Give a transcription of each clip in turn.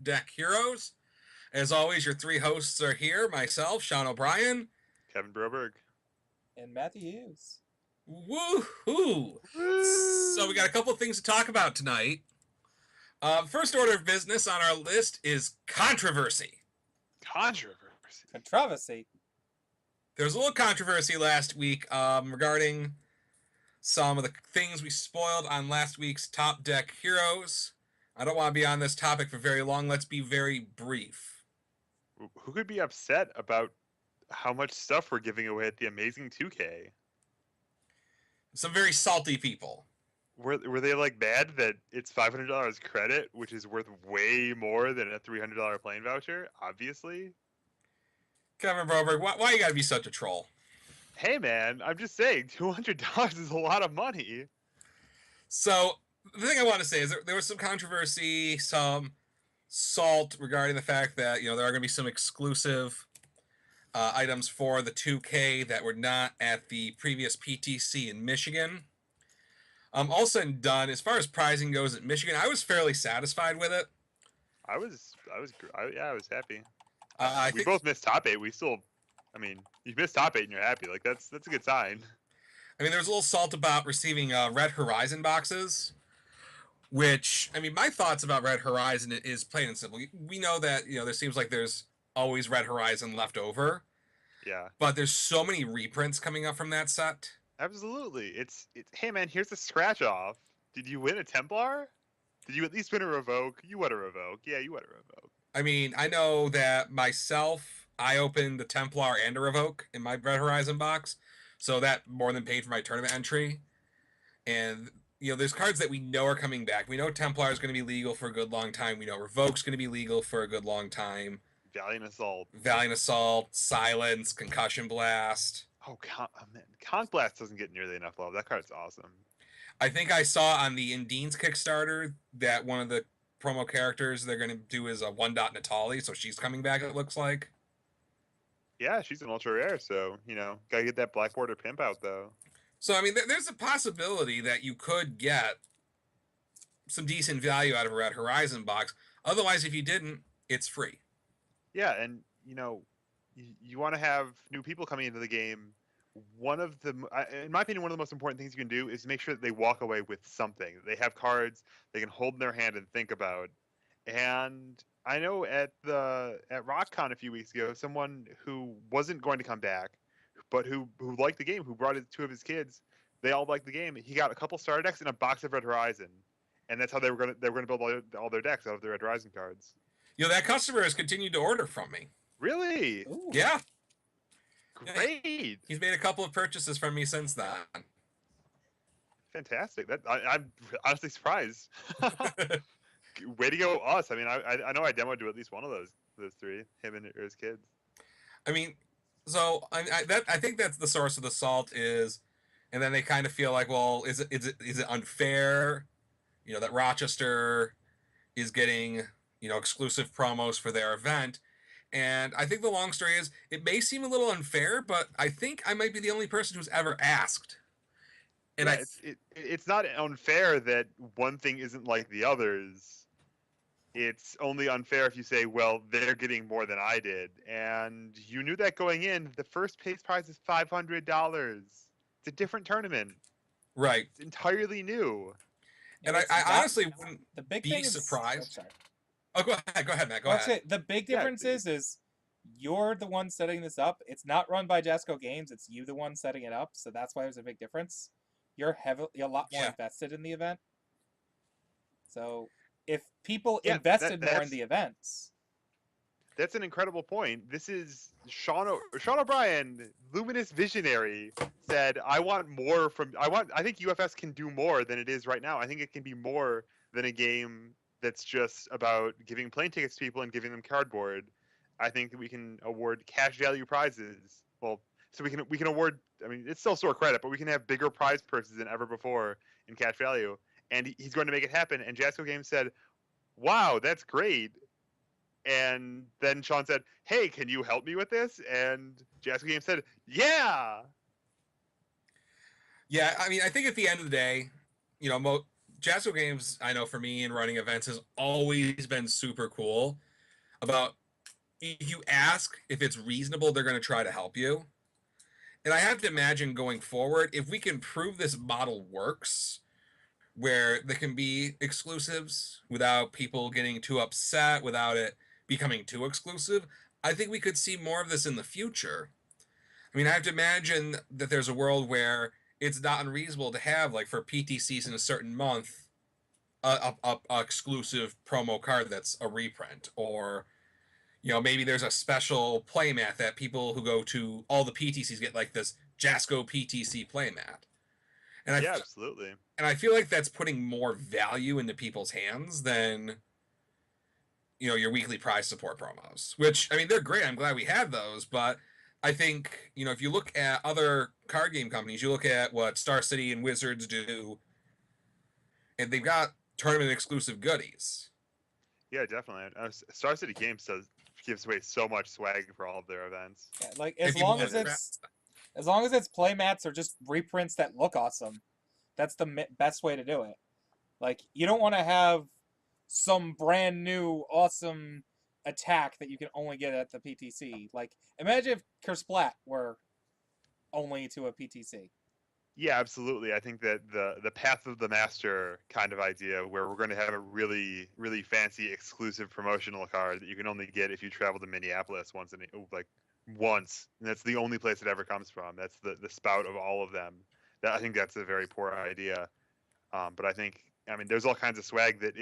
Deck Heroes. As always, your three hosts are here. Myself, Sean O'Brien. Kevin Broberg. And Matthew Hughes. Woohoo! So we got a couple of things to talk about tonight. First order of business on our list is controversy. Controversy. There was a little controversy last week regarding some of the things we spoiled on last week's Top Deck Heroes. I don't want to be on this topic for very long. Let's be very brief. Who could be upset about how much stuff we're giving away at the Amazing 2K? Some very salty people. Were they like mad that it's $500 credit, which is worth way more than a $300 plane voucher? Obviously. Kevin Broberg, why you gotta be such a troll? Hey man, I'm just saying, $200 is a lot of money. So the thing I want to say is there was some controversy, some salt regarding the fact that there are going to be some exclusive items for the 2K that were not at the previous PTC in Michigan. All said and done, as far as pricing goes at Michigan, I was fairly satisfied with it. I was happy. We think both missed top 8. You missed top 8 and you're happy. Like that's a good sign. there was a little salt about receiving Red Horizon boxes, which, my thoughts about Red Horizon is plain and simple. We know that, there seems like there's always Red Horizon left over. Yeah. But there's so many reprints coming up from that set. Absolutely. It's hey man, here's a scratch off. Did you win a Templar? Did you at least win a Revoke? You won a Revoke. Yeah, you won a Revoke. I know that myself, I opened the Templar and a Revoke in my Red Horizon box, so that more than paid for my tournament entry. And, there's cards that we know are coming back. We know Templar is going to be legal for a good long time. We know Revoke's going to be legal for a good long time. Valiant Assault, Silence, Concussion Blast. Oh, man. Conk Blast doesn't get nearly enough love. That card's awesome. I think I saw on the Indine's Kickstarter that one of the promo characters they're going to do is a 1. Natali, so she's coming back, it looks like. Yeah, she's an ultra rare, so, gotta get that Black Border Pimp out, though. So, there's a possibility that you could get some decent value out of a Red Horizon box. Otherwise, if you didn't, it's free. Yeah, and, you want to have new people coming into the game. One of the, in my opinion, one of the most important things you can do is make sure that they walk away with something. They have cards they can hold in their hand and think about. And I know at RockCon a few weeks ago, someone who wasn't going to come back, but who liked the game, who brought 2 of his kids, they all liked the game. He got a couple starter decks and a box of Red Horizon, and that's how they were going to build all their decks out of the Red Horizon cards. That customer has continued to order from me. Really? Ooh. Yeah. Great. He's made a couple of purchases from me since then. Fantastic. I'm honestly surprised. Way to go, us. I know I demoed to at least one of those 3, him and his kids. So I think that's the source of the salt is, and then they kind of feel like, well, is it unfair, that Rochester is getting, exclusive promos for their event. And I think the long story is, it may seem a little unfair, but I think I might be the only person who's ever asked. And yeah, it's not unfair that one thing isn't like the others. It's only unfair if you say, well, they're getting more than I did. And you knew that going in. The first place prize is $500. It's a different tournament. Right. It's entirely new. And I honestly wouldn't be surprised. Oh, go ahead, Matt. Go ahead. The big difference is you're the one setting this up. It's not run by Jasco Games. It's you the one setting it up. So that's why there's a big difference. You're a lot more invested in the event. So if people invested more in the events. That's an incredible point. This is Sean O'Brien, luminous visionary, said, I think UFS can do more than it is right now. I think it can be more than a game that's just about giving plane tickets to people and giving them cardboard. I think that we can award cash value prizes. Well, so we can award, it's still store credit, but we can have bigger prize purses than ever before in cash value. And he's going to make it happen. And Jasco Games said, wow, that's great. And then Sean said, hey, can you help me with this? And Jasco Games said, yeah. Yeah, I think at the end of the day, Jasco Games, I know for me in running events, has always been super cool about if you ask if it's reasonable, they're going to try to help you. And I have to imagine going forward, if we can prove this model works, where there can be exclusives without people getting too upset, without it becoming too exclusive, I think we could see more of this in the future. I mean, I have to imagine that there's a world where it's not unreasonable to have, like, for PTCs in a certain month, a exclusive promo card that's a reprint, or maybe there's a special playmat that people who go to all the PTCs get, like this Jasco PTC playmat. And Yeah, absolutely. I feel like that's putting more value into people's hands than your weekly prize support promos. Which, I mean, they're great. I'm glad we had those, but I think if you look at other card game companies, you look at what Star City and Wizards do, and they've got tournament exclusive goodies. Yeah, definitely. Star City Games gives away so much swag for all of their events. Yeah, like as long as it's playmats or just reprints that look awesome, that's the best way to do it. Like, you don't want to have some brand new awesome attack that you can only get at the PTC. Like, imagine if Kersplat were only to a PTC. Yeah, absolutely. I think that the Path of the Master kind of idea, where we're going to have a really, really fancy exclusive promotional card that you can only get if you travel to Minneapolis once, and that's the only place it ever comes from. That's the spout of all of them. I think that's a very poor idea. But I mean, there's all kinds of swag that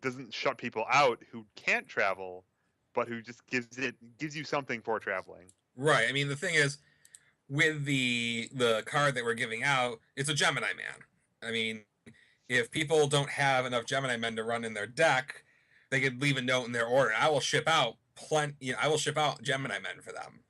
doesn't shut people out who can't travel, but who just gives you something for traveling. Right. I mean, the thing is, with the card that we're giving out, it's a Gemini Man. I mean, if people don't have enough Gemini Men to run in their deck, they could leave a note in their order. I will ship out I will ship out Gemini Men for them.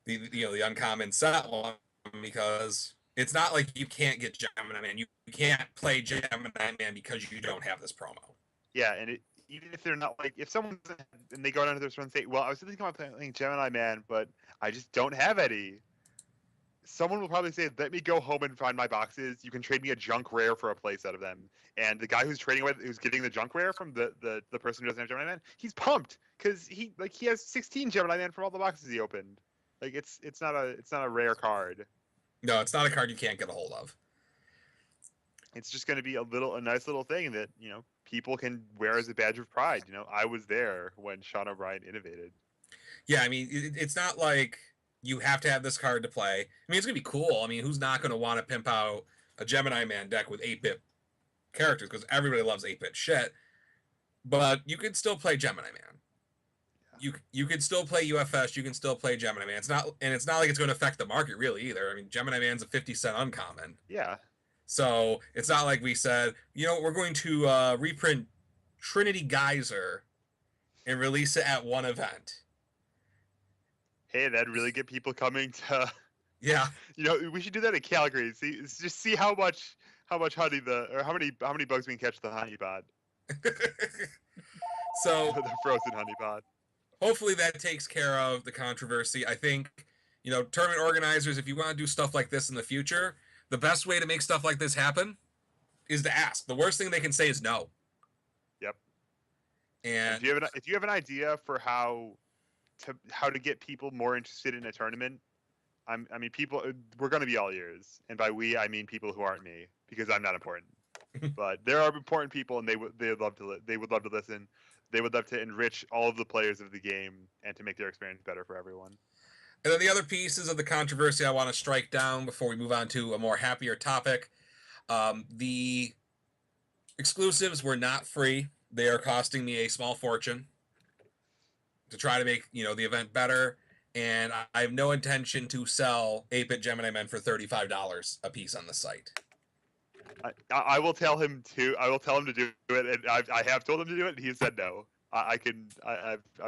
The uncommon set one, because it's not like you can't get Gemini Man. You can't play Gemini Man because you don't have this promo. Yeah, and even if they're not, like, if someone and they go down to their and say, "Well, I was thinking about playing Gemini Man, but I just don't have any." Someone will probably say, "Let me go home and find my boxes. You can trade me a junk rare for a playset of them." And the guy who's who's getting the junk rare from the person who doesn't have Gemini Man, he's pumped because he has 16 Gemini Man from all the boxes he opened. Like, it's not a rare card. No, it's not a card you can't get a hold of. It's just going to be a nice little thing that people can wear as a badge of pride. I was there when Sean O'Brien innovated. Yeah, I mean, it's not like you have to have this card to play. I mean, it's gonna be cool. I mean, who's not gonna want to pimp out a Gemini Man deck with 8-bit characters, because everybody loves 8-bit shit. But you can still play Gemini Man. Yeah. You can still play UFS. You can still play Gemini Man. It's not like it's going to affect the market really either. I mean, Gemini Man's a 50-cent uncommon. Yeah. So it's not like we said, we're going to reprint Trinity Geyser and release it at one event. Hey, that'd really get people coming to. Yeah. We should do that in Calgary. See how much honey how many bugs we can catch the honey pod. So the frozen honey pod. Hopefully that takes care of the controversy. I think, tournament organizers, if you want to do stuff like this in the future, the best way to make stuff like this happen is to ask. The worst thing they can say is no. Yep. And if you have an idea for how to get people more interested in a tournament, people, we're going to be all ears. And by we, I mean people who aren't me, because I'm not important. But there are important people, and they would love to listen. They would love to enrich all of the players of the game and to make their experience better for everyone. And then the other pieces of the controversy I want to strike down before we move on to a more happier topic. The exclusives were not free. They are costing me a small fortune to try to make, the event better. And I have no intention to sell 8-bit Gemini Men for $35 a piece on the site. I will tell him to. I will tell him to do it, and I have told him to do it, and he said no. I've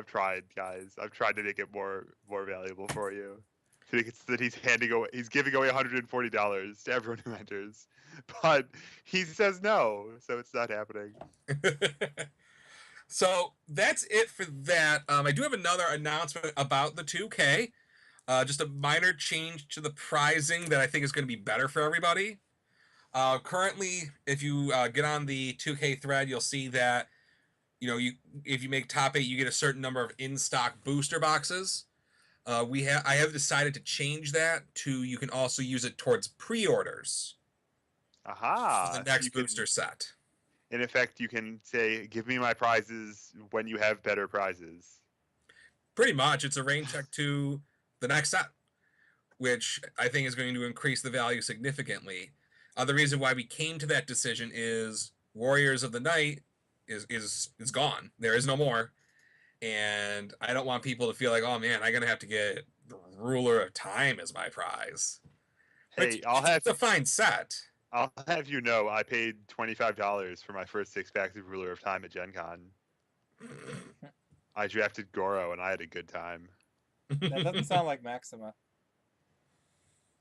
tried, guys. I've tried to make it more valuable for you. To make it so that he's giving away $140 to everyone who enters, but he says no, so it's not happening. So that's it for that. I do have another announcement about the 2K. Just a minor change to the prizing that I think is going to be better for everybody. Currently, if you get on the 2K thread, you'll see that you if you make top 8, you get a certain number of in-stock booster boxes. I have decided to change that to you can also use it towards pre-orders for the Aha! So next you can, booster set. in effect, you can say, "Give me my prizes when you have better prizes." Pretty much, it's a rain check to the next set, which I think is going to increase the value significantly. The reason why we came to that decision is Warriors of the Night is gone. There is no more, and I don't want people to feel like, oh man, I'm gonna have to get the Ruler of Time as my prize. Which Hey, I'll it's have a fine set. I'll have you know, I paid $25 for my first 6 packs of Ruler of Time at Gen Con. I drafted Goro and I had a good time. That doesn't sound like Maxima.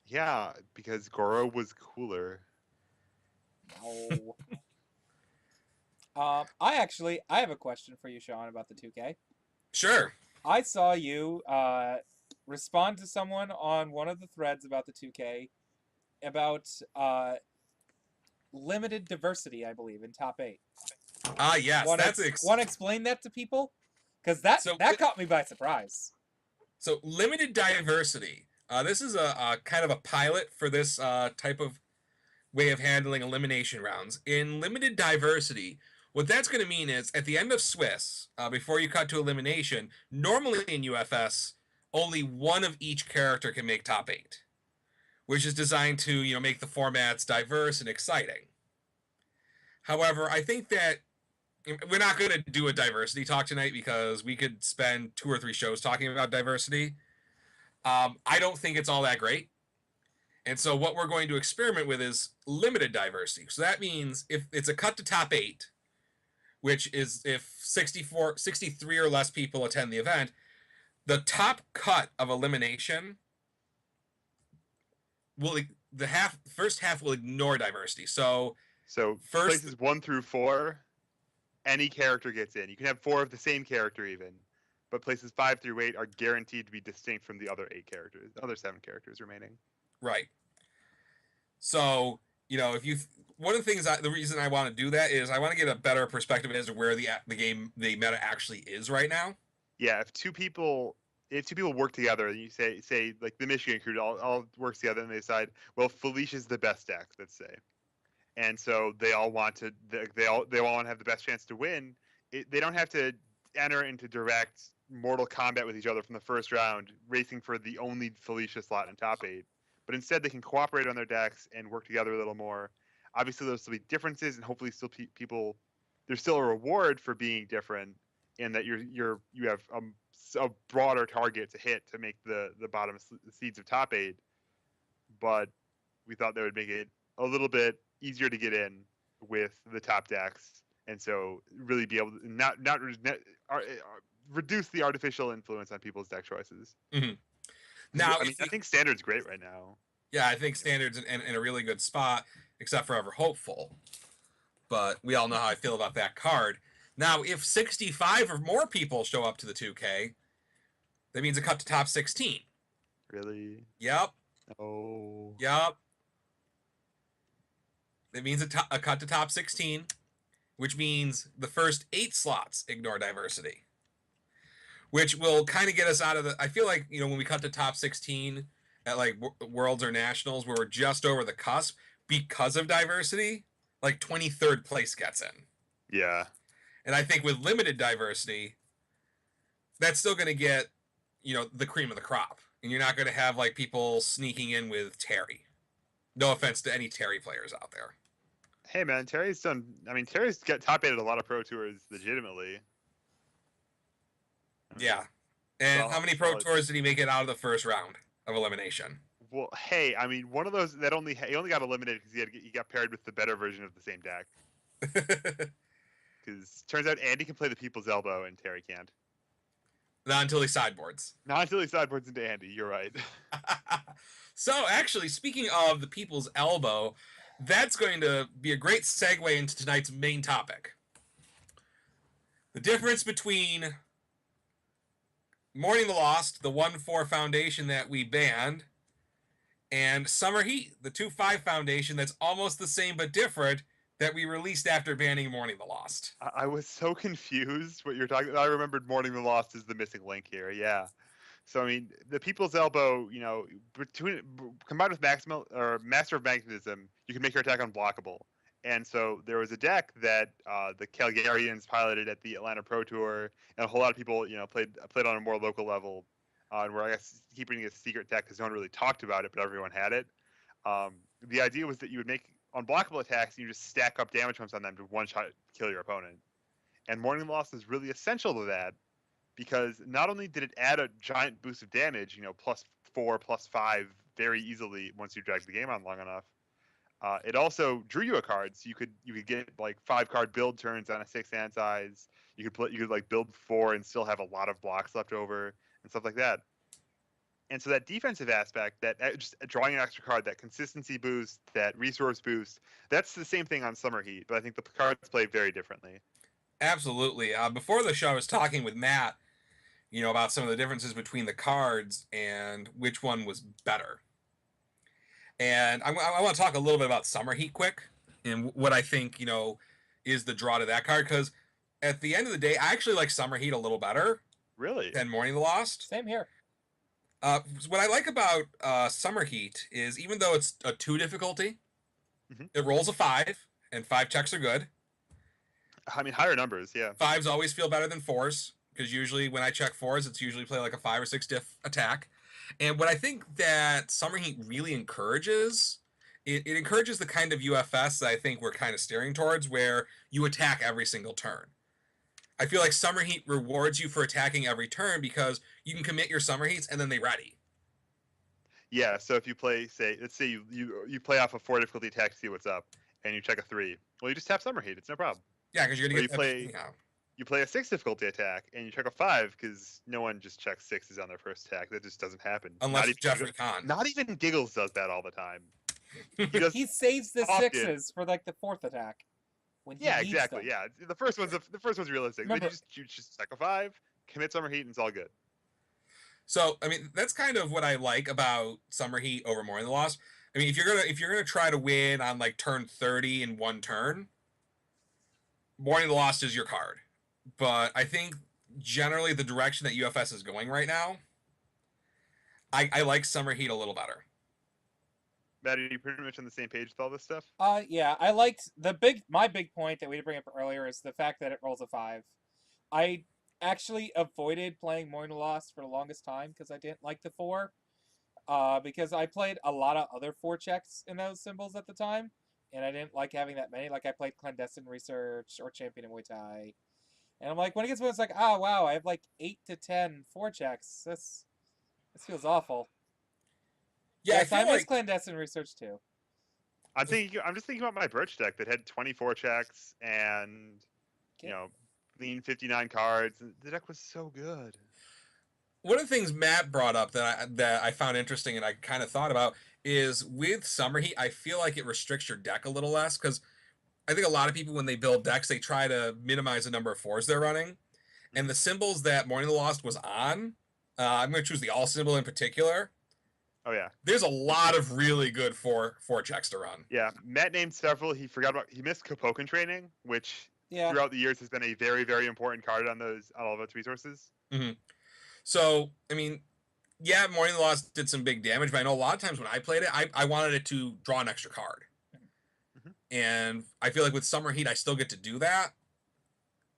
Yeah, because Goro was cooler. No. I have a question for you, Sean, about the 2K. Sure. I saw you respond to someone on one of the threads about the 2K about limited diversity, I believe, in top 8. Yes, Want that's to explain that to people? Because that so. caught me by surprise. So limited diversity. This is a kind of a pilot for this type of way of handling elimination rounds. In limited diversity, what that's going to mean is at the end of Swiss, before you cut to elimination, normally in UFS, only one of each character can make top 8, which is designed to make the formats diverse and exciting. However, I think that we're not going to do a diversity talk tonight because we could spend 2 or 3 shows talking about diversity. I don't think it's all that great. And so what we're going to experiment with is limited diversity. So that means if it's a cut to top 8, which is if 63 or less people attend the event, the top cut of elimination will first half will ignore diversity. So first places 1 through 4, any character gets in. You can have 4 of the same character even, but places 5 through 8 are guaranteed to be distinct from the other 8 characters, the other 7 characters remaining. Right. So if you one of the things the reason I want to do that is I want to get a better perspective as to where the meta actually is right now. Yeah, if two people work together, and you say like the Michigan crew all works together, and they decide, well, Felicia's the best deck, let's say, and so they all want to want to have the best chance to win. They don't have to enter into direct mortal combat with each other from the first round, racing for the only Felicia slot in top 8. But instead, they can cooperate on their decks and work together a little more. Obviously, there'll still be differences, and hopefully, still people. There's still a reward for being different, in that you have a broader target to hit to make the bottom seeds of top 8. But we thought that would make it a little bit easier to get in with the top decks, and so really be able to not reduce the artificial influence on people's deck choices. Mm-hmm. Now, I think Standard's great right now. Yeah, I think Standard's in a really good spot, except for Ever Hopeful. But we all know how I feel about that card. Now, if 65 or more people show up to the 2K, that means a cut to top 16. Really? Yep. Oh. Yep. It means a cut to top 16, which means the first 8 slots ignore diversity. Which will kind of get us out of the... I feel like, when we cut to top 16 at like Worlds or Nationals, where we're just over the cusp, because of diversity, like 23rd place gets in. Yeah. And I think with limited diversity, that's still going to get, the cream of the crop. And you're not going to have like people sneaking in with Terry. No offense to any Terry players out there. Hey man, Terry's got top 8 at a lot of pro tours legitimately. Yeah. And how many pro tours did he make it out of the first round of elimination? Well, hey, one of those that he only got eliminated because he got paired with the better version of the same deck. Because turns out Andy can play the People's Elbow and Terry can't. Not until he sideboards. Not until he sideboards into Andy. You're right. So, actually, speaking of the People's Elbow, that's going to be a great segue into tonight's main topic. The difference between Mourning the Lost, the 1-4 foundation that we banned, and Summer Heat, the 2-5 foundation that's almost the same but different that we released after banning Mourning the Lost. I was so confused what you're talking about. I remembered Mourning the Lost is the missing link here. Yeah. So I mean, the People's Elbow, combined with Maximal or Master of Magnetism, you can make your attack unblockable. And so there was a deck that the Calgarians piloted at the Atlanta Pro Tour, and a whole lot of people, played on a more local level, and where I guess keeping a secret deck because no one really talked about it, but everyone had it. The idea was that you would make unblockable attacks, and you just stack up damage points on them to one-shot kill your opponent. And Mourning Lost is really essential to that, because not only did it add a giant boost of damage, +4, +5 very easily once you dragged the game on long enough, it also drew you a card, so you could get like 5-card build turns on a 6 hand size. You could like build 4 and still have a lot of blocks left over and stuff like that. And so that defensive aspect, that just drawing an extra card, that consistency boost, that resource boost, that's the same thing on Summer Heat, but I think the cards play very differently. Absolutely. Before the show, I was talking with Matt, about some of the differences between the cards and which one was better. And I want to talk a little bit about Summer Heat quick and what I think, is the draw to that card. Because at the end of the day, I actually like Summer Heat a little better. Really? Than Mourning the Lost. Same here. What I like about Summer Heat is even though it's a 2 difficulty, it rolls a 5, and 5 checks are good. I mean, higher numbers, yeah. 5s always feel better than 4s, because usually when I check 4s, it's usually play like a 5 or 6 diff attack. And what I think that Summer Heat really encourages, it encourages the kind of UFS that I think we're kind of steering towards, where you attack every single turn. I feel like Summer Heat rewards you for attacking every turn because you can commit your Summer Heats and then they ready. Yeah, so if you play, let's say you play off a 4 difficulty attack to see what's up, and you check a 3, well, you just tap Summer Heat. It's no problem. Yeah, because you're going to get... You play a 6 difficulty attack, and you check a 5, because no one just checks 6s on their first attack. That just doesn't happen. Unless Jeffrey Kahn. Not even Giggles does that all the time. He saves the 6s for like the 4th attack. Yeah, exactly. Yeah, the first one's realistic. Remember, then you just check a 5, commit Summer Heat, and it's all good. So I mean, that's kind of what I like about Summer Heat over Mourning the Lost. I mean, if you're gonna try to win on like turn 30 in one turn, Mourning the Lost is your card. But I think generally the direction that UFS is going right now, I like Summer Heat a little better. Matt, are you pretty much on the same page with all this stuff? Yeah, I liked my big point that we didn't bring up earlier is the fact that it rolls a 5. I actually avoided playing Mourning the Lost for the longest time because I didn't like the 4. Because I played a lot of other 4 checks in those symbols at the time, and I didn't like having that many. Like I played Clandestine Research or Champion of Muay Thai. And I'm like, when it gets to it's like, oh wow, I have like 8 to 10 4 checks. This feels awful. Yeah, yes, I miss Clandestine Research too. I'm just thinking about my Birch deck that had 24 checks and lean 59 cards. The deck was so good. One of the things Matt brought up that I found interesting and I kind of thought about is with Summer Heat, I feel like it restricts your deck a little less because I think a lot of people when they build decks, they try to minimize the number of 4s they're running. And the symbols that Mourning the Lost was on, I'm going to choose the all symbol in particular. Oh yeah, there's a lot of really good four checks to run. Yeah, Matt named several. He missed Kapoken Training, which throughout the years has been a very, very important card on all of its resources. Mm-hmm. So I mean, yeah, Mourning the Lost did some big damage, but I know a lot of times when I played it, I wanted it to draw an extra card, and I feel like with Summer Heat, I still get to do that,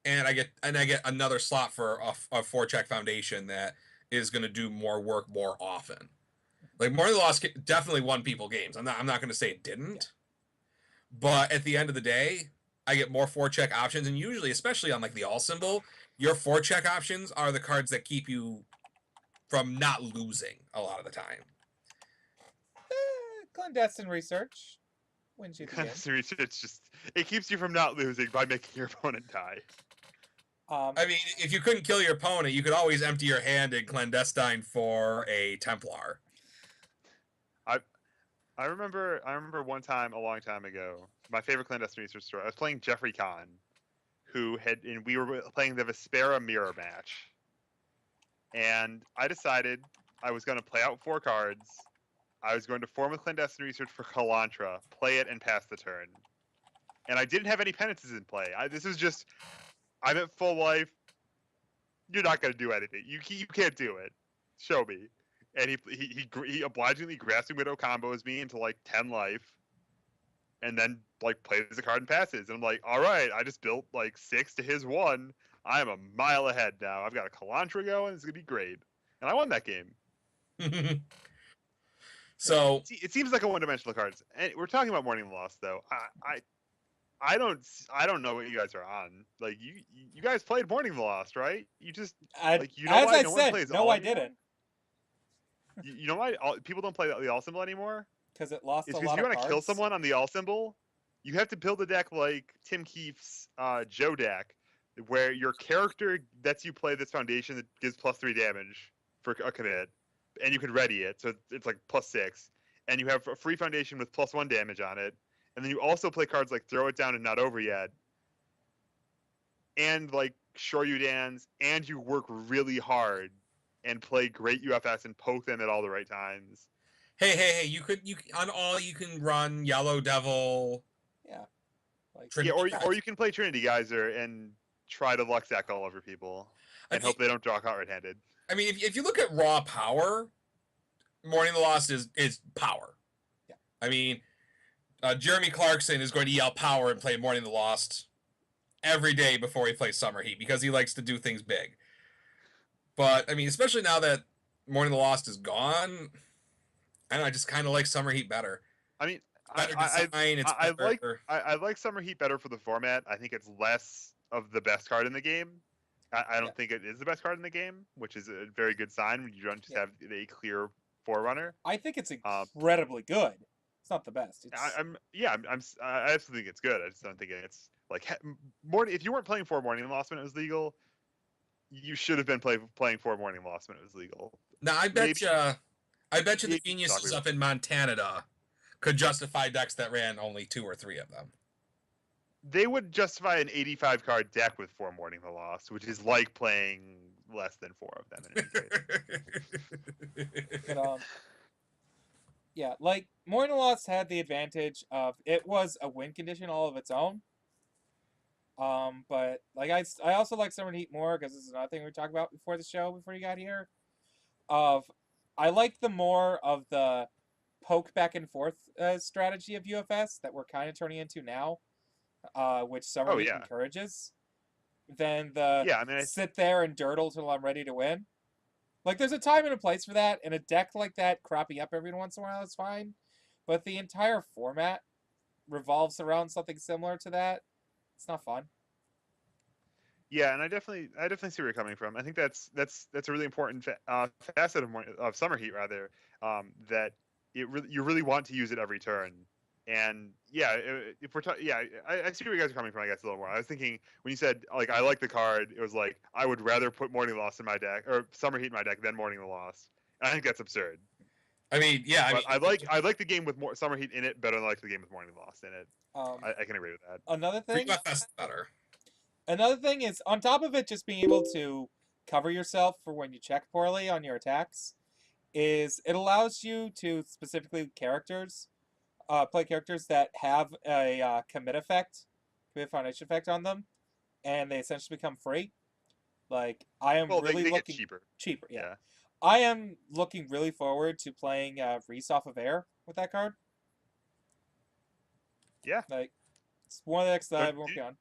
and I get another slot for a 4-check foundation that is going to do more work more often. Like Mourning the Lost definitely won people games. I'm not going to say it didn't, but at the end of the day, I get more 4-check options, and usually, especially on like the all symbol, your 4-check options are the cards that keep you from not losing a lot of the time. Clandestine Research wins you the game. Clandestine Research it keeps you from not losing by making your opponent die. I mean, if you couldn't kill your opponent, you could always empty your hand in Clandestine for a Templar. I remember one time a long time ago, my favorite Clandestine Research story. I was playing Jeffrey Kahn, and we were playing the Vespera mirror match. And I decided I was going to play out 4 cards I was going to form a clandestine research for Kalantra, play it, and pass the turn. And I didn't have any penances in play. This is just, I'm at full life. You're not going to do anything. You can't do it. Show me. And he obligingly grasping widow combos me into like 10 life, and then like plays the card and passes. And I'm like, all right, I just built like 6 to his 1. I'm a mile ahead now. I've got a Kalantra going. It's gonna be great. And I won that game. So it seems like a one-dimensional cards. And we're talking about Mourning the Lost, though. I don't know what you guys are on. Like you guys played Mourning the Lost, right? You just like you know as why I no said, one plays no, all I anymore? didn't, You know why people don't play the all symbol anymore? because it lost It's a because lot you of want to kill cards. someone on the all symbol. You have to build a deck like Tim Keefe's Joe deck, where your character lets you play this foundation that gives +3 damage for a commit, and you can ready it, so it's like +6, and you have a free foundation with +1 damage on it, and then you also play cards like Throw It Down and Not Over Yet, and like Shoryudans, and you work really hard and play great UFS and poke them at all the right times. hey, you on all you can run Yellow Devil. Yeah, like Yeah, or Trinity you can play Trinity Geyser and try to luck sack all over people and hope they don't draw caught red-handed. I mean, if you look at raw power, Mourning the Lost is power. Yeah. I mean, Jeremy Clarkson is going to yell power and play Mourning the Lost every day before he plays Summer Heat because he likes to do things big. But I mean, especially now that Mourning the Lost is gone, I don't know, I just kind of like Summer Heat better. I mean, Better design, it's better. I like Summer Heat better for the format. I think it's less of the best card in the game. I don't think it is the best card in the game, which is a very good sign when you don't just have a clear forerunner. I think it's incredibly good. It's not the best. It's... I absolutely think it's good. I just don't think it's like more. If you weren't playing for Mourning Lost when it was legal, you should have been playing for Mourning Lost when it was legal. Now I bet you the geniuses up in Montana could justify decks that ran only 2 or 3 of them. They would justify an 85 card deck with 4 Mourning the Lost, which is like playing less than 4 of them in any case. But, yeah, like Mourning the Lost had the advantage of it was a win condition all of its own. But like I also like Summer Heat more because this is another thing we talked about before the show, before you got here. I like the more of the poke back and forth strategy of UFS that we're kind of turning into now, which Summer Heat encourages, than the sit there and durdle till I'm ready to win. Like, there's a time and a place for that, and a deck like that cropping up every once in a while is fine, but the entire format revolves around something similar to that. It's not fun. Yeah, and I definitely see where you're coming from. I think that's a really important facet of Summer Heat, rather, that you really want to use it every turn. And yeah, if we're talking, I see where you guys are coming from. I guess a little more. I was thinking when you said like I like the card, it was like I would rather put Mourning the Lost in my deck or Summer Heat in my deck than Mourning the Lost. And I think that's absurd. I mean, yeah, I like the game with more Summer Heat in it better than I like the game with Mourning the Lost in it. I can agree with that. Another thing is on top of it, just being able to cover yourself for when you check poorly on your attacks, is it allows you to specifically play characters that have a commit foundation effect on them, and they essentially become free. Like I am really looking cheaper. Yeah. I am looking really forward to playing Reese off of Air with that card. Yeah, like it's one of the decks that I'm working on.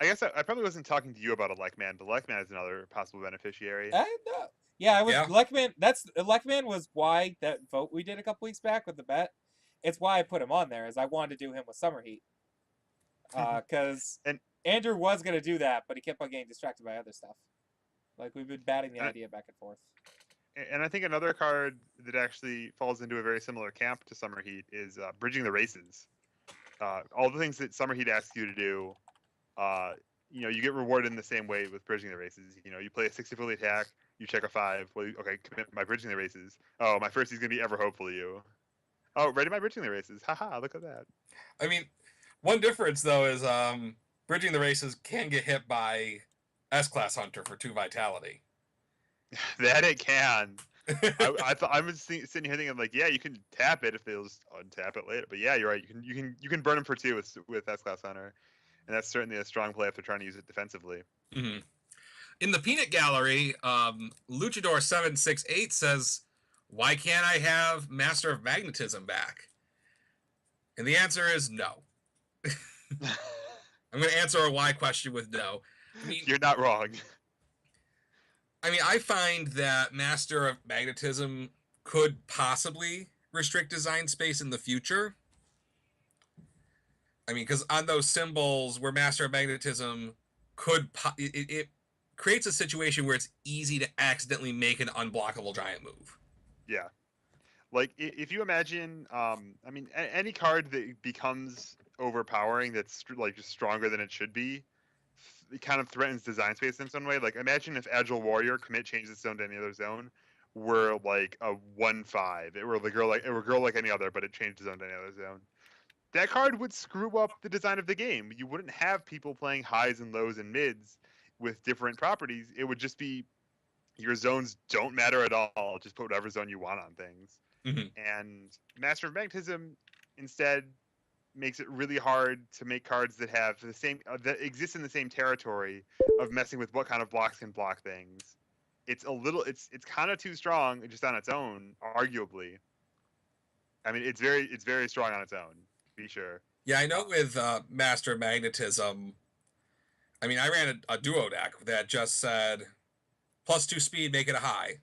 I guess I probably wasn't talking to you about a Lekman, but Lekman is another possible beneficiary. Yeah, I was Lekman. Lekman was why that vote we did a couple weeks back with the bet. It's why I put him on there, is I wanted to do him with Summer Heat. Because Andrew was going to do that, but he kept on getting distracted by other stuff. Like, we've been batting the idea back and forth. And I think another card that actually falls into a very similar camp to Summer Heat is Bridging the Races. All the things that Summer Heat asks you to do, you get rewarded in the same way with Bridging the Races. You play a 60-fully attack, you check a 5. Well, okay, commit my Bridging the Races. Oh, my first is going to be Ever Hopeful You. Oh, ready my Bridging the Races. Haha, look at that. I mean, one difference, though, is Bridging the Races can get hit by S-Class Hunter for 2 Vitality. That it can. I was sitting here thinking like, yeah, you can tap it if they'll just untap it later. But yeah, you're right. You can burn them for 2 with S-Class Hunter, and that's certainly a strong play if they're trying to use it defensively. Mm-hmm. In the peanut gallery, Luchador768 says, "Why can't I have Master of Magnetism back?" And the answer is no. I'm going to answer a why question with no. You're not wrong. I find that Master of Magnetism could possibly restrict design space in the future. Because on those symbols where Master of Magnetism it creates a situation where it's easy to accidentally make an unblockable giant move. Yeah. Like if you imagine, any card that becomes overpowering that's like just stronger than it should be, it kind of threatens design space in some way. Like imagine if Agile Warrior commit changes its zone to any other zone were like a 1/5. It were a girl like any other, but it changed its zone to any other zone. That card would screw up the design of the game. You wouldn't have people playing highs and lows and mids with different properties. It would just be your zones don't matter at all. Just put whatever zone you want on things. Mm-hmm. And Master of Magnetism instead makes it really hard to make cards that have the same that exist in the same territory of messing with what kind of blocks can block things. It's kind of too strong just on its own, arguably. It's very strong on its own, to be sure. Yeah, I know with Master of Magnetism, I ran a duo deck that just said +2 speed, make it a high.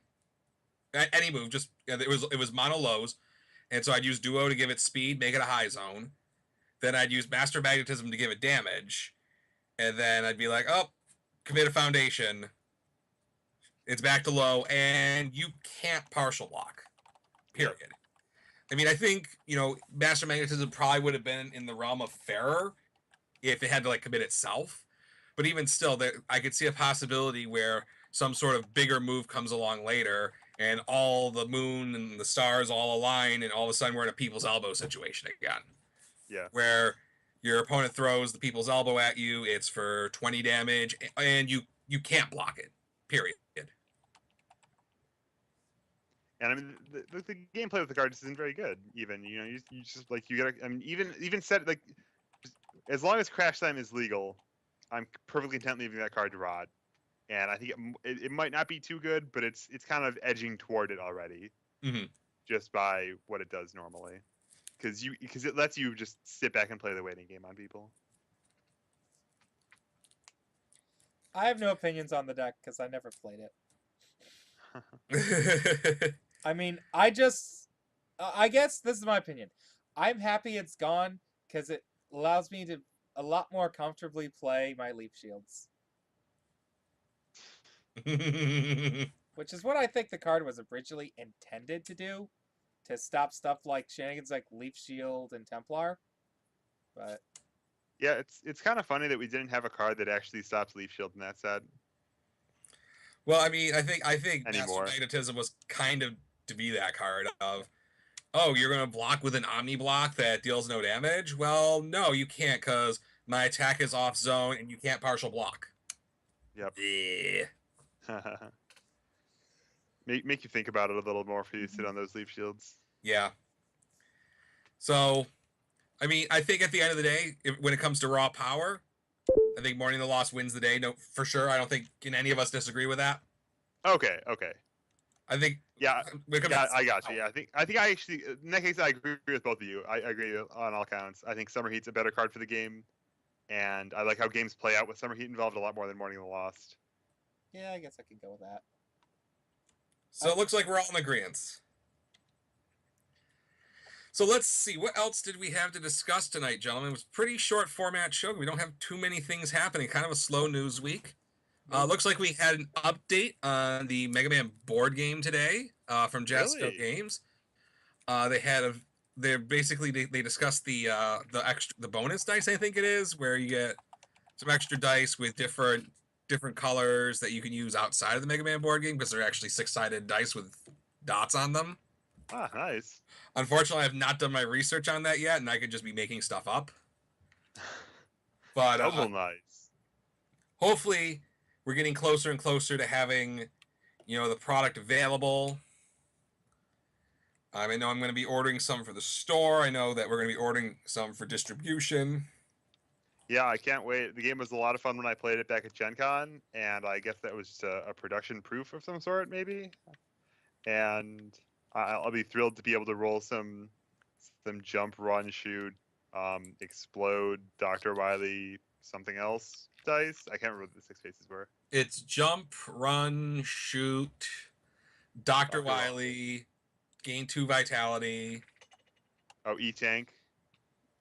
Any move, just it was mono lows, and so I'd use duo to give it speed, make it a high zone. Then I'd use Master Magnetism to give it damage, and then I'd be like, oh, commit a foundation. It's back to low, and you can't partial block. Period. I think, Master Magnetism probably would have been in the realm of fairer if it had to commit itself. But even still, I could see a possibility where some sort of bigger move comes along later, and all the moon and the stars all align, and all of a sudden we're in a people's elbow situation again. Yeah. Where your opponent throws the people's elbow at you, it's for 20 damage, and you can't block it. Period. And the gameplay with the cards isn't very good. Even you just you gotta. Even set as long as Crash Slam is legal, I'm perfectly content leaving that card to rot. And I think it might not be too good, but it's kind of edging toward it already, just by what it does normally, because it lets you just sit back and play the waiting game on people. I have no opinions on the deck because I never played it. I guess this is my opinion. I'm happy it's gone because it allows me to a lot more comfortably play my Leaf Shields. Which is what I think the card was originally intended to do, to stop stuff like shenanigans like Leaf Shield and Templar. But yeah, it's kind of funny that we didn't have a card that actually stops Leaf Shield in that set. Well, I think Anymore. Master Magnetism was kind of to be that card of, oh, you're going to block with an Omni block that deals no damage? Well, no, you can't, because my attack is off zone and you can't partial block. Yep. Yeah. Make you think about it a little more if you sit on those Leaf Shields. Yeah. So, I think at the end of the day, when it comes to raw power, I think Mourning the Lost wins the day. No, for sure. I don't think can any of us disagree with that. Okay. I think. Yeah, I got you. Yeah, I think I actually, in that case, I agree with both of you. I agree on all counts. I think Summer Heat's a better card for the game, and I like how games play out with Summer Heat involved a lot more than Mourning the Lost. Yeah, I guess I could go with that. So it looks like we're all in agreement. So let's see, what else did we have to discuss tonight, gentlemen? It was a pretty short format show. We don't have too many things happening. Kind of a slow news week. Looks like we had an update on the Mega Man board game today from Jasco Games. They discussed the bonus dice, I think it is, where you get some extra dice with different colors that you can use outside of the Mega Man board game, because they're actually 6-sided dice with dots on them. Ah, nice. Unfortunately, I have not done my research on that yet, and I could just be making stuff up. But double nice. Hopefully, we're getting closer and closer to having, the product available. I know I'm going to be ordering some for the store. I know that we're going to be ordering some for distribution. Yeah, I can't wait. The game was a lot of fun when I played it back at Gen Con, and I guess that was just a production proof of some sort, maybe. And I'll be thrilled to be able to roll some jump, run, shoot, explode, Dr. Wily, something else dice. I can't remember what the 6 faces were. It's jump, run, shoot, Dr. Dr. Wily. Wily, gain 2 vitality. Oh, E-Tank.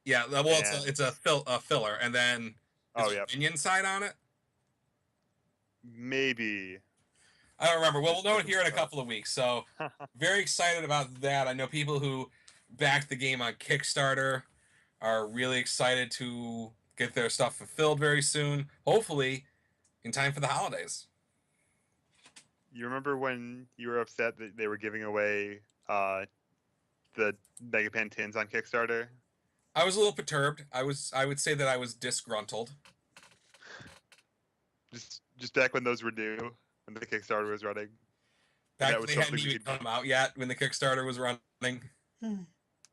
Yeah, well, it's a filler, and then is there a minion side on it? Maybe. I don't remember. We'll know it here in a couple of weeks. So, very excited about that. I know people who backed the game on Kickstarter are really excited to get their stuff fulfilled very soon. Hopefully, in time for the holidays. You remember when you were upset that they were giving away the Megapan tins on Kickstarter? I was a little perturbed. I would say that I was disgruntled. Just back when those were new, when the Kickstarter was running. Back when they hadn't even come out yet, when the Kickstarter was running.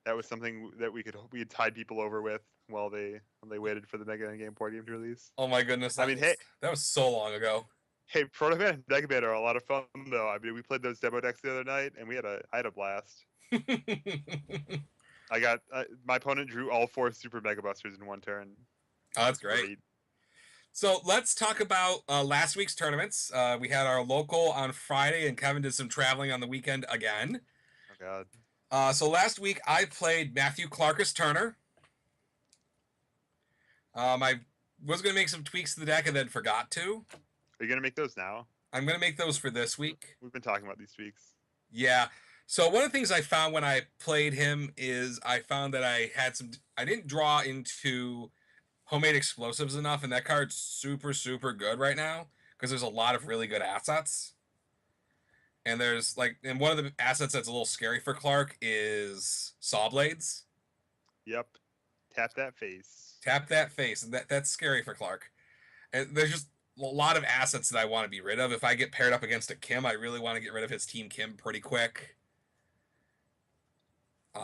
That was something that we had tied people over with while they waited for the Mega Game board game to release. Oh my goodness! That was so long ago. Hey, Proto Man and Mega Man are a lot of fun though. I mean, we played those demo decks the other night, and I had a blast. I got my opponent drew all 4 Super Mega Busters in one turn. Oh, that's great. So let's talk about last week's tournaments. We had our local on Friday, and Kevin did some traveling on the weekend again. Oh God. So last week I played Matthew Clarkus Turner. I was going to make some tweaks to the deck and then forgot to. Are you going to make those now? I'm going to make those for this week. We've been talking about these tweaks. Yeah. So one of the things I found when I played him is I found that I didn't draw into homemade explosives enough, and that card's super, super good right now because there's a lot of really good assets. And and one of the assets that's a little scary for Clark is Saw Blades. Yep. Tap that face. Tap that face. And that's scary for Clark. And there's just a lot of assets that I want to be rid of. If I get paired up against a Kim, I really want to get rid of his Team Kim pretty quick.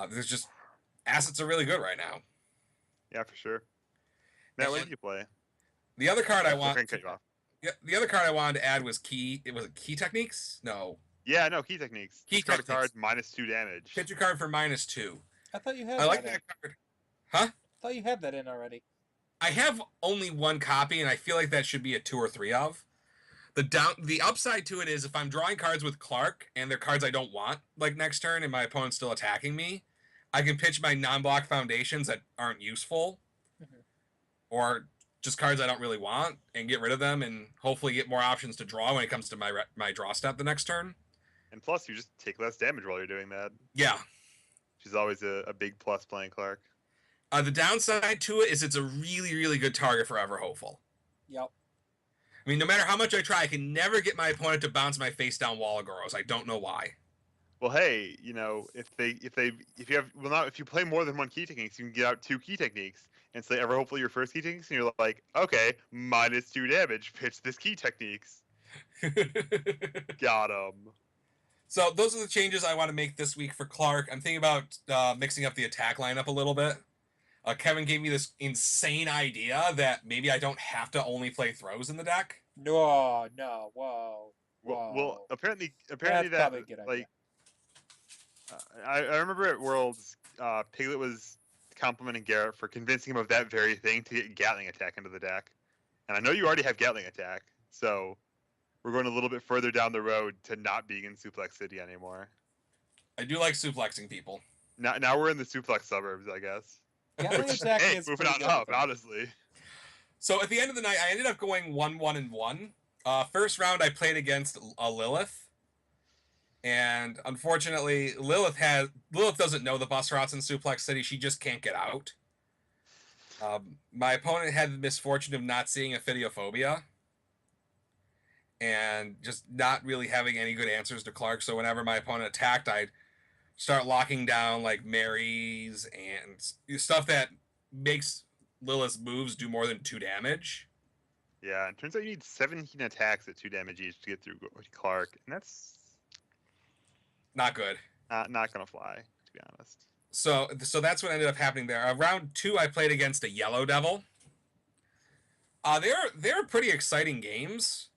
There's just assets are really good right now. Yeah, for sure. Matt, what did you play? The other card I want. Yeah, the other card I wanted to add was Key. It was Key Techniques. No. Yeah, no, Key Techniques. Key Techniques. Card -2 damage. Pitch a card for -2. I thought you had. I like that card. Huh? I thought you had that in already. I have only 1 copy, and I feel like that should be a 2 or 3 of. The upside to it is if I'm drawing cards with Clark and they're cards I don't want, like next turn, and my opponent's still attacking me, I can pitch my non-block foundations that aren't useful, or just cards I don't really want, and get rid of them, and hopefully get more options to draw when it comes to my draw step the next turn. And plus, you just take less damage while you're doing that. Yeah. Which is always a big plus playing Clark. The downside to it is it's a really, really good target for Ever Hopeful. Yep. I mean, no matter how much I try, I can never get my opponent to bounce my face down Wallagoros. I don't know why. Well, hey, if you play more than 1 Key Techniques, you can get out 2 Key Techniques and say Ever Hopeful your first Key Techniques, and you're like, okay, -2 damage, pitch this Key Techniques. Got him. So those are the changes I want to make this week for Clark. I'm thinking about mixing up the attack lineup a little bit. Kevin gave me this insane idea that maybe I don't have to only play throws in the deck. No, whoa. Well, apparently That's that probably a good idea. I remember at Worlds, Piglet was complimenting Garrett for convincing him of that very thing to get Gatling Attack into the deck. And I know you already have Gatling Attack, so we're going a little bit further down the road to not being in Suplex City anymore. I do like suplexing people. Now we're in the Suplex suburbs, I guess. Gatling Attack is moving on up, honestly. So at the end of the night, I ended up going 1-1-1. First round, I played against Lilith. And unfortunately, Lilith doesn't know the bus routes in Suplex City. She just can't get out. My opponent had the misfortune of not seeing Ophidiophobia and just not really having any good answers to Clark. So whenever my opponent attacked, I'd start locking down like Marys and stuff that makes Lilith's moves do more than 2 damage. Yeah, it turns out you need 17 attacks at 2 damage each to get through Clark, and that's not good. Not gonna fly, to be honest. So that's what ended up happening there. Round 2, I played against a Yellow Devil. They're pretty exciting games.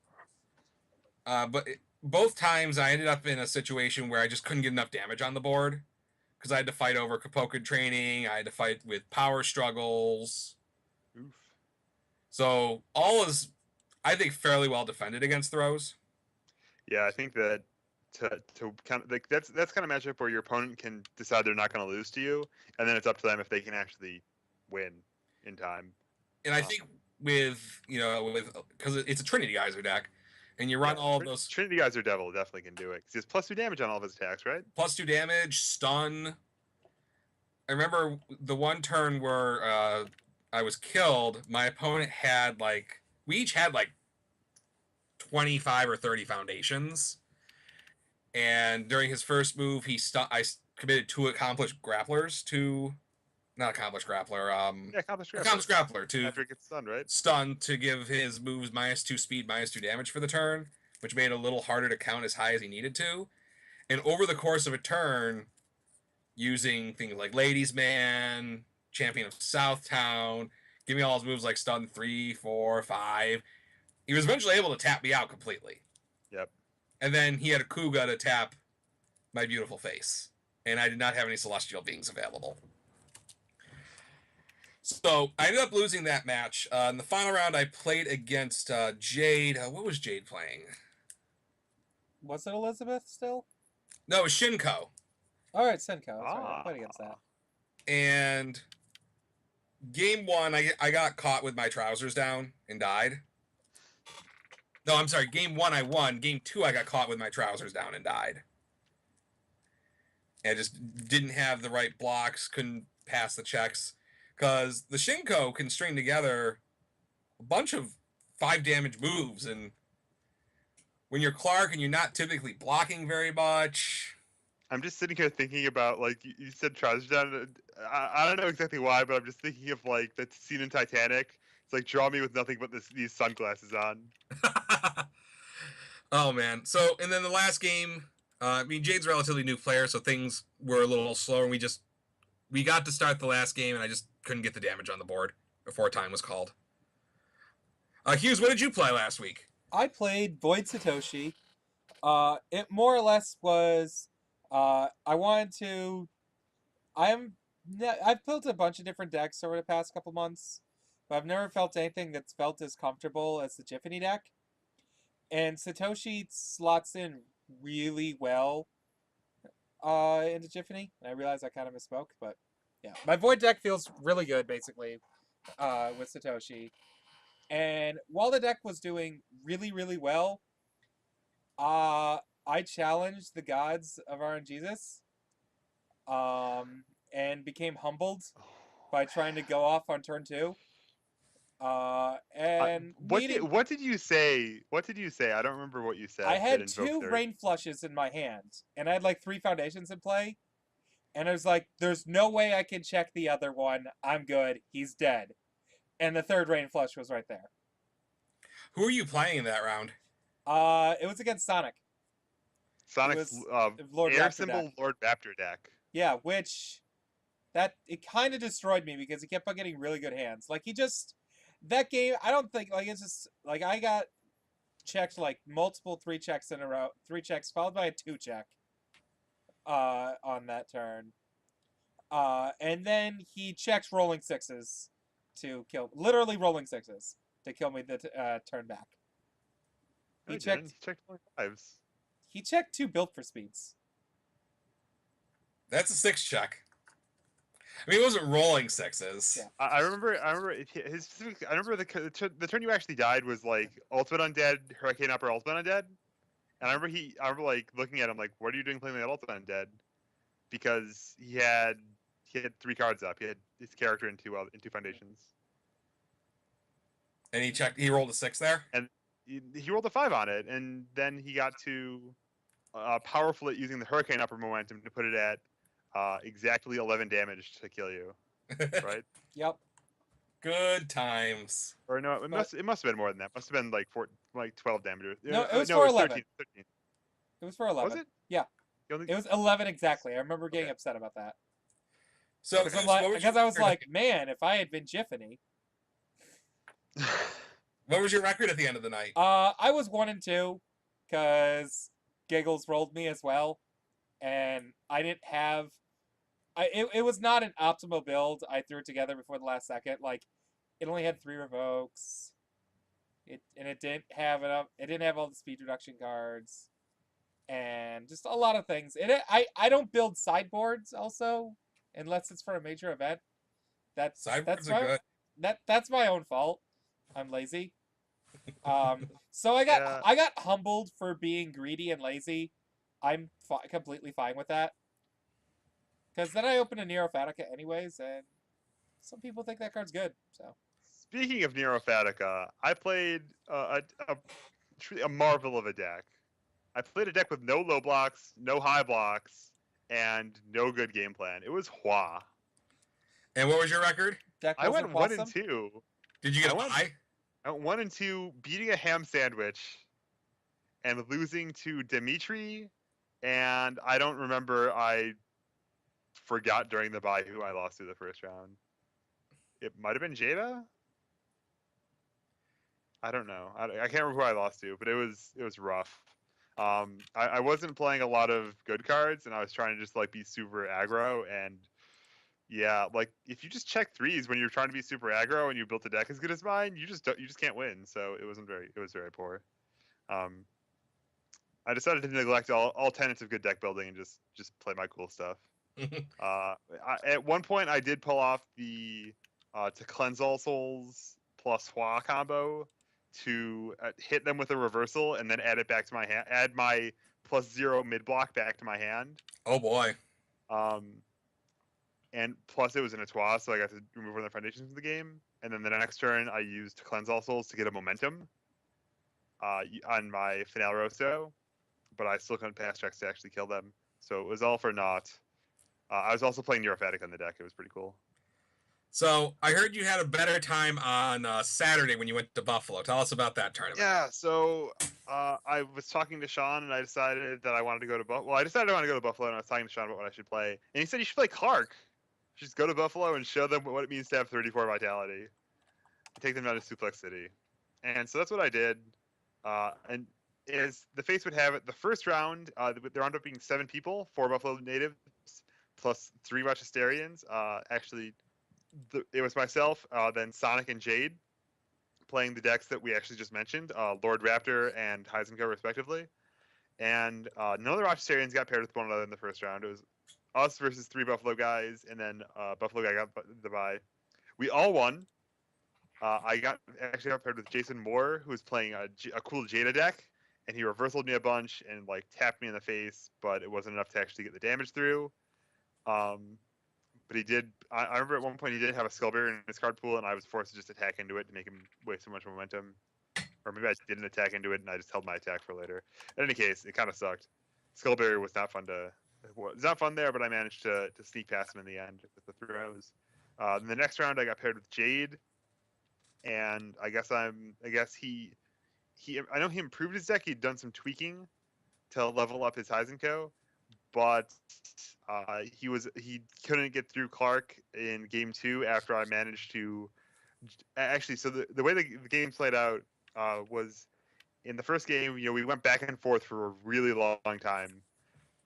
But both times I ended up in a situation where I just couldn't get enough damage on the board because I had to fight over Kapoku training. I had to fight with power struggles. Oof. So all is, I think, fairly well defended against throws. Yeah, I think that to kind of like that's kind of matchup where your opponent can decide they're not going to lose to you, and then it's up to them if they can actually win in time. And I think with because it's a Trinity Geyser deck, and you run all of those Trinity Geyser Devil definitely can do it because he has +2 damage on all of his attacks, right? +2 damage, stun. I remember the one turn where I was killed. My opponent had we each had 25 or 30 foundations, and during his first move, I committed 2 accomplished grapplers to, not accomplished grappler, Yeah, accomplished grappler to after it gets stunned, right? stun to give his moves -2 speed, -2 damage for the turn, which made it a little harder to count as high as he needed to. And over the course of a turn, using things like Ladies Man, Champion of Southtown, giving all his moves like stun 3, 4, 5, he was eventually able to tap me out completely. Yep. And then he had a Kuga to tap my beautiful face. And I did not have any Celestial Beings available. So I ended up losing that match. In the final round, I played against Jade. What was Jade playing? Was it Elizabeth still? No, it was Shinko. All right, Senko. That's right. I played against that. And game 1, I got caught with my trousers down and died. No, I'm sorry. Game 1, I won. Game 2, I got caught with my trousers down and died. And I just didn't have the right blocks, couldn't pass the checks. Because the Shinko can string together a bunch of 5 damage moves. And when you're Clark and you're not typically blocking very much. I'm just sitting here thinking about, like, you said trousers down. I don't know exactly why, but I'm just thinking of, like, that scene in Titanic. It's like, draw me with nothing but these sunglasses on. Oh, man. So, and then the last game, Jade's a relatively new player, so things were a little slower. We got to start the last game, and I just couldn't get the damage on the board before time was called. Hughes, what did you play last week? I played Void Satoshi. It more or less was, I wanted to. I've built a bunch of different decks over the past couple months, but I've never felt anything that's felt as comfortable as the Jiffany deck. And Satoshi slots in really well into Jiffany. And I realize I kind of misspoke, but yeah. My Void deck feels really good, basically, with Satoshi. And while the deck was doing really, really well, I challenged the gods of RNGesus, and became humbled by trying to go off on turn 2. And what did you say? What did you say? I don't remember what you said. I had 2 rain flushes in my hand, and I had like 3 foundations in play. And I was like, "There's no way I can check the other one. I'm good. He's dead." And the 3rd rain flush was right there. Who are you playing in that round? It was against Sonic. Sonic's Lord air Raptor symbol deck. Lord Raptor deck. Yeah, which it kind of destroyed me because he kept on getting really good hands. Like that game, I don't think it's just like I got checked like multiple 3 checks in a row, 3 checks followed by a 2 check on that turn. And then he checks rolling 6s to kill, literally rolling 6s to kill me the turn back. He checked 5s. He checked 2 built for speeds. That's a 6 check. I mean, it wasn't rolling 6s. Yeah. I remember his specific. I remember the turn you actually died was like Ultimate Undead, Hurricane Upper, Ultimate Undead, and I remember like looking at him like, "What are you doing playing that Ultimate Undead?" Because he had 3 cards up. He had his character in 2 foundations. And he rolled a 6 there? And he rolled a 5 on it, and then he got to powerful it using the Hurricane Upper momentum to put it at exactly 11 damage to kill you. Right? Yep. Good times. Or no, it must have been more than that. Must have been like 12 damage. No, it was for 11. 13. It was for 11. Was it? Yeah. It was 11 exactly. I remember getting Okay. upset about that. So, Because I was like, man, if I had been Jiffany. what was your record at the end of the night? I was 1-2 because Giggles rolled me as well, and I didn't have. It was not an optimal build. I threw it together before the last second. Like, it only had 3 revokes. It didn't have enough. It didn't have all the speed reduction cards, and just a lot of things. I don't build sideboards also unless it's for a major event. Sideboards are good. That's my own fault. I'm lazy. So Yeah. I got humbled for being greedy and lazy. I'm completely fine with that. Because then I open a Nero Fatica anyways, and some people think that card's good. So Speaking of Nero Fatica, I played truly a marvel of a deck. I played a deck with no low blocks, no high blocks, and no good game plan. It was Hua. And what was your record? deck I wasn't went awesome. 1-2. Did you get I a went- bye? I went 1-2, beating a ham sandwich and losing to Dimitri. And I don't remember. I forgot during the bye who I lost to the first round. It might have been Jada. I don't know. I can't remember who I lost to, but it was rough. I wasn't playing a lot of good cards, and I was trying to just like be super aggro. And yeah, like if you just check threes when you're trying to be super aggro and you built a deck as good as mine, you just can't win. So it was very poor. I decided to neglect all tenets of good deck building and just play my cool stuff. At one point, I did pull off the to cleanse all souls plus Hua combo to hit them with a reversal and then add it back to my hand. Add my +0 mid block back to my hand. Oh boy. And plus it was in a Twa, so I got to remove one of the foundations of the game. And then the next turn, I used to cleanse all souls to get a momentum on my Finale Rosso, but I still couldn't pass checks to actually kill them. So it was all for naught. I was also playing Neurophatic on the deck. It was pretty cool. So I heard you had a better time on Saturday when you went to Buffalo. Tell us about that tournament. Yeah, so I was talking to Sean, and I decided that I wanted to go to Buffalo. Well, I decided I wanted to go to Buffalo, and I was talking to Sean about what I should play. And he said you should play Clark. Just go to Buffalo and show them what it means to have 34 Vitality. Take them down to Suplex City. And so that's what I did. And as the face would have it, the first round, there wound up being 7 people, 4 Buffalo natives, plus 3 Rochesterians. Actually, it was myself, then Sonic and Jade, playing the decks that we actually just mentioned, Lord Raptor and Heisenko, respectively. And none of the Rochesterians got paired with one another in the first round. It was us versus 3 Buffalo guys, and then Buffalo guy got the bye. We all won. I actually got paired with Jason Moore, who was playing a cool Jada deck, and he reversaled me a bunch and like tapped me in the face, but it wasn't enough to actually get the damage through. But he did. I remember at one point he did have a Skullbearer in his card pool, and I was forced to just attack into it to make him waste so much momentum. Or maybe I didn't attack into it, and I just held my attack for later. In any case, it kind of sucked. Skullbearer was not fun to. It's not fun there, but I managed to sneak past him in the end with the throws. In the next round, I got paired with Jade, and I guess he I know he improved his deck. He'd done some tweaking to level up his Heisenko, but he couldn't get through Clark in game 2 after I managed to actually. So the way the game played out was in the first game, we went back and forth for a really long time,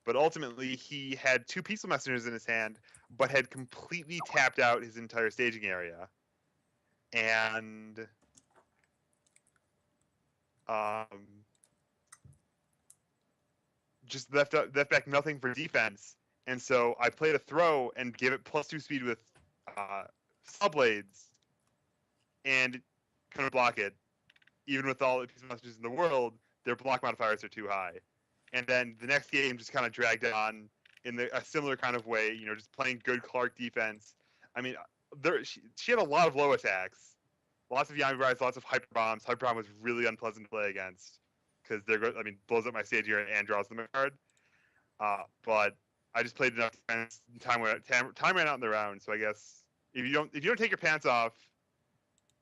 but ultimately he had 2 Peaceful Messengers in his hand, but had completely tapped out his entire staging area, and just left back nothing for defense. And so I played a throw and gave it +2 speed with Blades, and couldn't block it. Even with all the Peaceful Messengers in the world, their block modifiers are too high. And then the next game just kind of dragged on in a similar kind of way, just playing good Clark defense. I mean, she had a lot of low attacks, lots of Yami Brides, lots of Hyper Bombs. Hyper Bomb was really unpleasant to play against because blows up my stage here and draws them a card. But I just played enough defense. Time ran out in the round, so I guess if you don't take your pants off,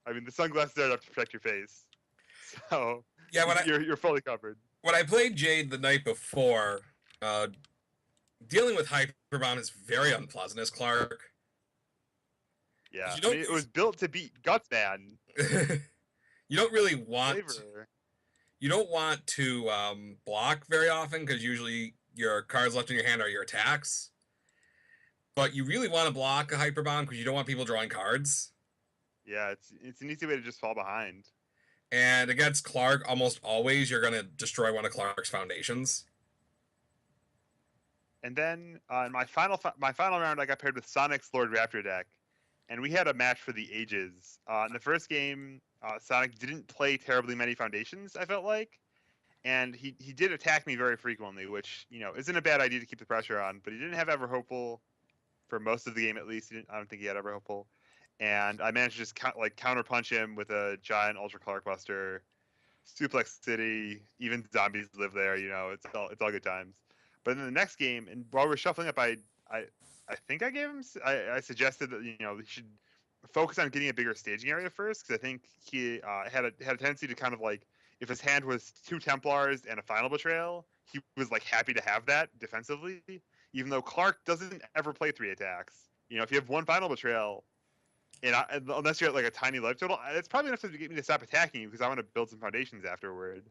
I mean the sunglasses are enough to protect your face. So Yeah, you're fully covered. when I played Jade the night before, dealing with Hyperbomb is very unpleasant as Clark. Yeah, You I mean, don't it was built to beat Guts Man. you don't really want Flavor. you don't want to block very often because usually your cards left in your hand are your attacks. But you really want to block a Hyperbomb because you don't want people drawing cards. Yeah, it's an easy way to just fall behind. And against Clark, almost always you're going to destroy one of Clark's foundations. And then in my final round, I got paired with Sonic's Lord Raptor deck, and we had a match for the ages. In the first game, Sonic didn't play terribly many foundations. I felt like, and he did attack me very frequently, which isn't a bad idea to keep the pressure on. But he didn't have Ever Hopeful for most of the game, at least. I don't think he had Ever Hopeful, and I managed to just counter punch him with a giant Ultra Clark Buster, Suplex City. Even zombies live there. It's all good times. But in the next game, and while we're shuffling up, I think I gave him. I suggested that he should focus on getting a bigger staging area first, because I think he had a tendency to kind of like, if his hand was 2 Templars and a Final Betrayal, he was like happy to have that defensively, even though Clark doesn't ever play 3 attacks. If you have 1 Final Betrayal, and unless you're at like a tiny life total, it's probably enough to get me to stop attacking you because I want to build some foundations afterward.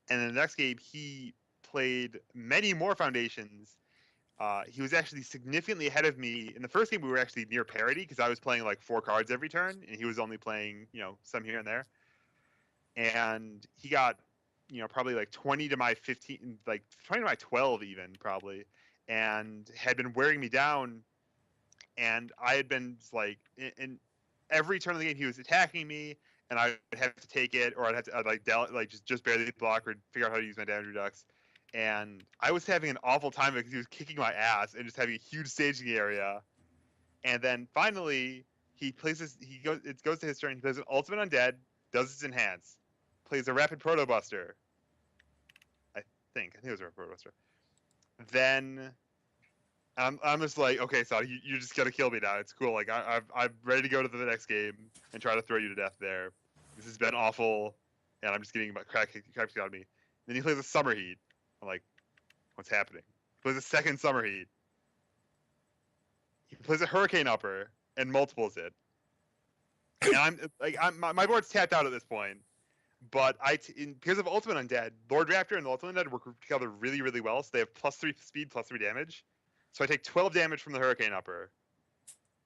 And in the next game, he played many more foundations. He was actually significantly ahead of me. In the first game, we were actually near parity because I was playing like 4 cards every turn, and he was only playing, some here and there. And he got, probably like 20 to my 15, like 20 to my 12 even probably, and had been wearing me down. And I had been like, in every turn of the game, he was attacking me, and I would have to take it, or I'd just barely block or figure out how to use my damage redux. And I was having an awful time because he was kicking my ass and just having a huge staging area. And then finally, he plays this. It goes to his turn. He plays an Ultimate Undead, does his enhance, plays a Rapid Proto Buster. I think it was a Rapid Proto Buster. Then I'm just like, okay, so you just gotta kill me now. It's cool. Like I'm ready to go to the next game and try to throw you to death there. This has been awful, and I'm just getting crap kicked out of me. Then he plays a Summer Heat. I'm like, what's happening? He plays a second Summer Heat. He plays a Hurricane Upper and multiples it. And my board's tapped out at this point. But because of Ultimate Undead, Lord Raptor and the Ultimate Undead work together really, really well. So they have +3 speed, +3 damage. So I take 12 damage from the Hurricane Upper.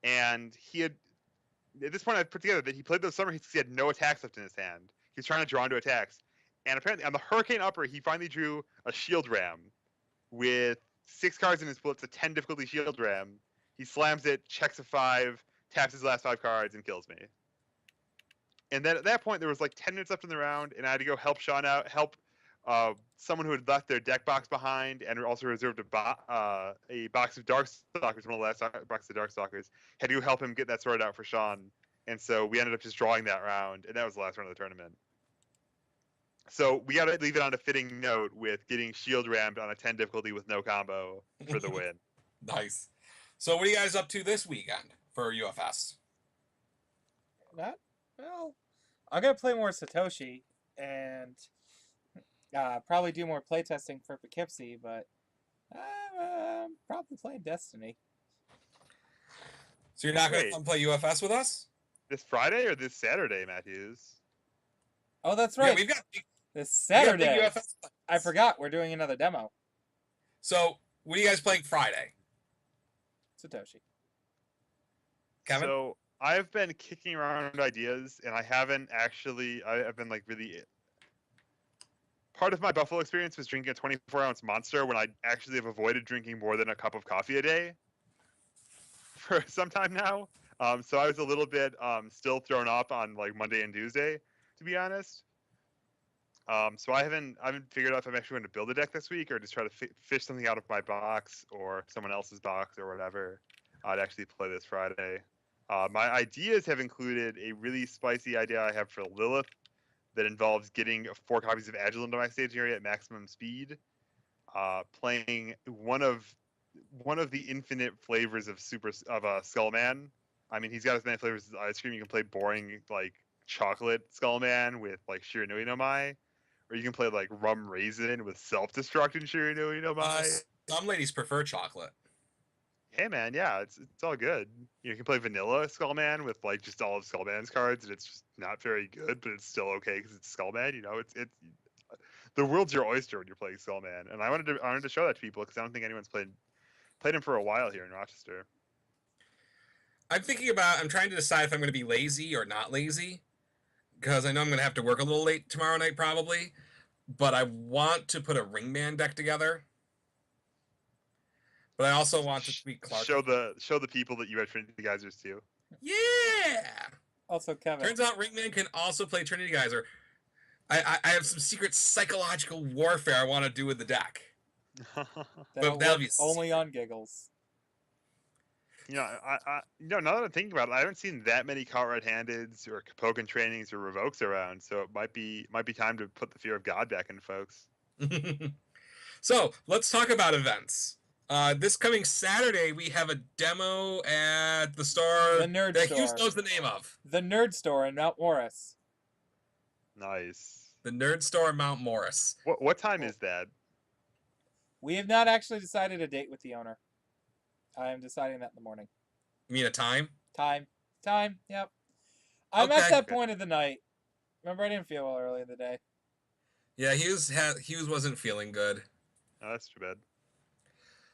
And at this point, I put together that he played those Summer Heats because he had no attacks left in his hand. He was trying to draw into attacks. And apparently, on the Hurricane Upper, he finally drew a Shield Ram with 6 cards in his pool. It's a 10 difficulty Shield Ram. He slams it, checks a 5, taps his last 5 cards, and kills me. And then at that point, there was like 10 minutes left in the round, and I had to go help Sean out, help someone who had left their deck box behind and also reserved a box of Darkstalkers, one of the last boxes of Darkstalkers. Had to go help him get that sorted out for Sean. And so we ended up just drawing that round, and that was the last round of the tournament. So we got to leave it on a fitting note with getting Shield Rammed on a 10 difficulty with no combo for the win. Nice. So what are you guys up to this weekend for UFS? Well, I'm gonna play more Satoshi and probably do more playtesting for Poughkeepsie, but probably playing Destiny. So you're not going to come play UFS with us? This Friday or this Saturday, Matthews? Oh, that's right. Yeah, we've got this Saturday. We got UFS. I forgot we're doing another demo. So what are you guys playing Friday? Satoshi. Kevin? So I've been kicking around ideas, and I've been like really. Part of my Buffalo experience was drinking a 24-ounce Monster when I actually have avoided drinking more than a cup of coffee a day for some time now. So I was a little bit still thrown off on like Monday and Tuesday, to be honest. So I haven't figured out if I'm actually going to build a deck this week or just try to fish something out of my box or someone else's box or whatever. I'd actually play this Friday. My ideas have included a really spicy idea I have for Lilith that involves getting 4 copies of Agile into my staging area at maximum speed, playing one of the infinite flavors of Skullman. I mean, he's got as many flavors as ice cream. You can play boring like chocolate Skullman with like Shiranui no Mai, or you can play like rum raisin with self-destruct and Uh, my. some ladies prefer chocolate. Hey man, yeah, it's all good. You can play vanilla Skullman with like just all of Skullman's cards, and it's just not very good, but it's still okay because it's Skullman. It's the world's your oyster when you're playing Skullman, and I wanted to show that to people because I don't think anyone's played him for a while here in Rochester. I'm trying to decide if I'm going to be lazy or not lazy, because I know I'm going to have to work a little late tomorrow night probably, but I want to put a Ringman deck together. But I also want it to be Clark. Show the people that you had Trinity Geysers too. Yeah! Also, Kevin. Turns out Ringman can also play Trinity Geyser. I have some secret psychological warfare I want to do with the deck. That'll that'll work be only on giggles. Now that I'm thinking about it, I haven't seen that many caught red-handeds or Kapoken trainings or revokes around, so it might be time to put the fear of God back in folks. So let's talk about events. This coming Saturday, we have a demo at the store The Nerd that Store. Hughes knows the name of. The Nerd Store in Mount Morris. Nice. The Nerd Store in Mount Morris. What time is that? We have not actually decided a date with the owner. I am deciding that in the morning. You mean a time? Time. Yep. I'm Okay. at that point of the night. Remember, I didn't feel well early in the day. Yeah, Hughes wasn't feeling good. Oh, that's too bad.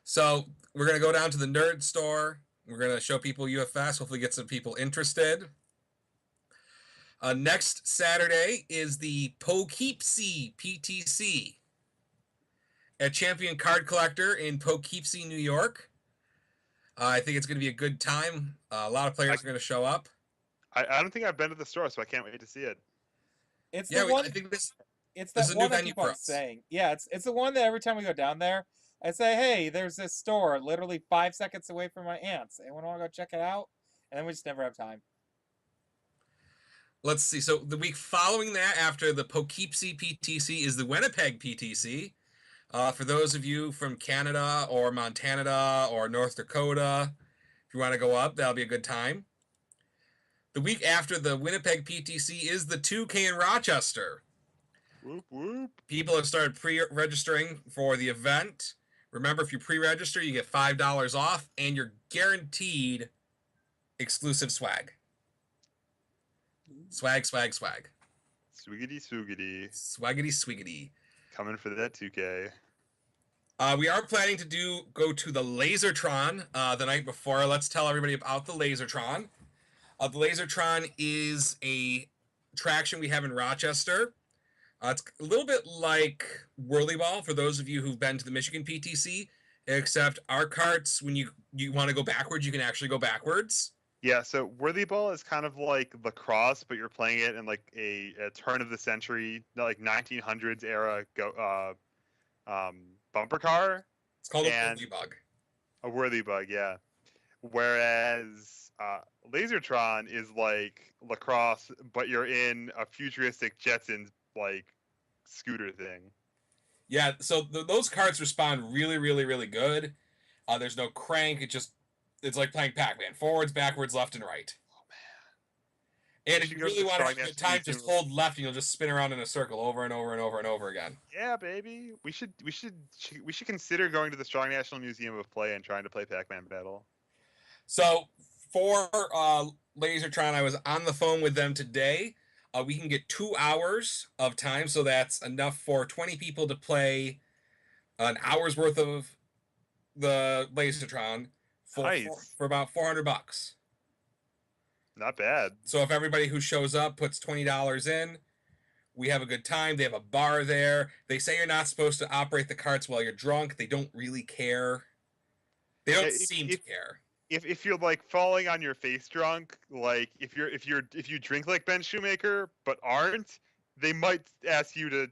So we're gonna go down to the Nerd Store. We're gonna show people UFS. Hopefully, get some people interested. Next Saturday is the Poughkeepsie PTC at Champion Card Collector in Poughkeepsie, New York. I think it's going to be a good time. A lot of players are going to show up. I don't think I've been to the store, so I can't wait to see it. It's the one. I think it's this that is a one new I venue keep for on us. saying. Yeah, it's the one that every time we go down there, I say, "Hey, there's this store literally 5 seconds away from my aunt's. Anyone want to go check it out?" And then we just never have time. Let's see. So the week following that, after the Poughkeepsie PTC, is the Winnipeg PTC. For those of you from Canada or Montana or North Dakota, if you want to go up, that'll be a good time. The week after the Winnipeg PTC is the 2K in Rochester. Whoop, whoop. People have started pre-registering for the event. Remember, if you pre-register, you get $5 off, and you're guaranteed exclusive swag. Swag. Swiggity swoogity. Swaggity swiggity. Coming for that 2K. We are planning to go to the Lasertron the night before. Let's tell everybody about the Lasertron. The Lasertron is a attraction we have in Rochester. It's a little bit like Whirly Ball for those of you who've been to the Michigan PTC, except our carts, when you want to go backwards, you can actually go backwards. Yeah, so Whirly Ball is kind of like lacrosse, but you're playing it in like a turn of the century, like 1900s era bumper car. It's called a Whirly Bug. A Whirly Bug, yeah. Whereas Lasertron is like lacrosse, but you're in a futuristic Jetsons like scooter thing. Yeah, so those carts respond really, really, really good. There's no crank. It's like playing Pac-Man. Forwards, backwards, left, and right. Oh, man. And if you really want to have a good time, just hold left and you'll just spin around in a circle over and over and over and over again. Yeah, baby. We should consider going to the Strong National Museum of Play and trying to play Pac-Man Battle. So for Lasertron, I was on the phone with them today. We can get 2 hours of time, so that's enough for 20 people to play an hour's worth of the Lasertron for about $400. Not bad. So if everybody who shows up puts $20 in, we have a good time. They have a bar there. They say you're not supposed to operate the carts while you're drunk. They don't really care. They don't seem to care. If you're like falling on your face drunk, like if you drink like Ben Shoemaker but aren't, they might ask you to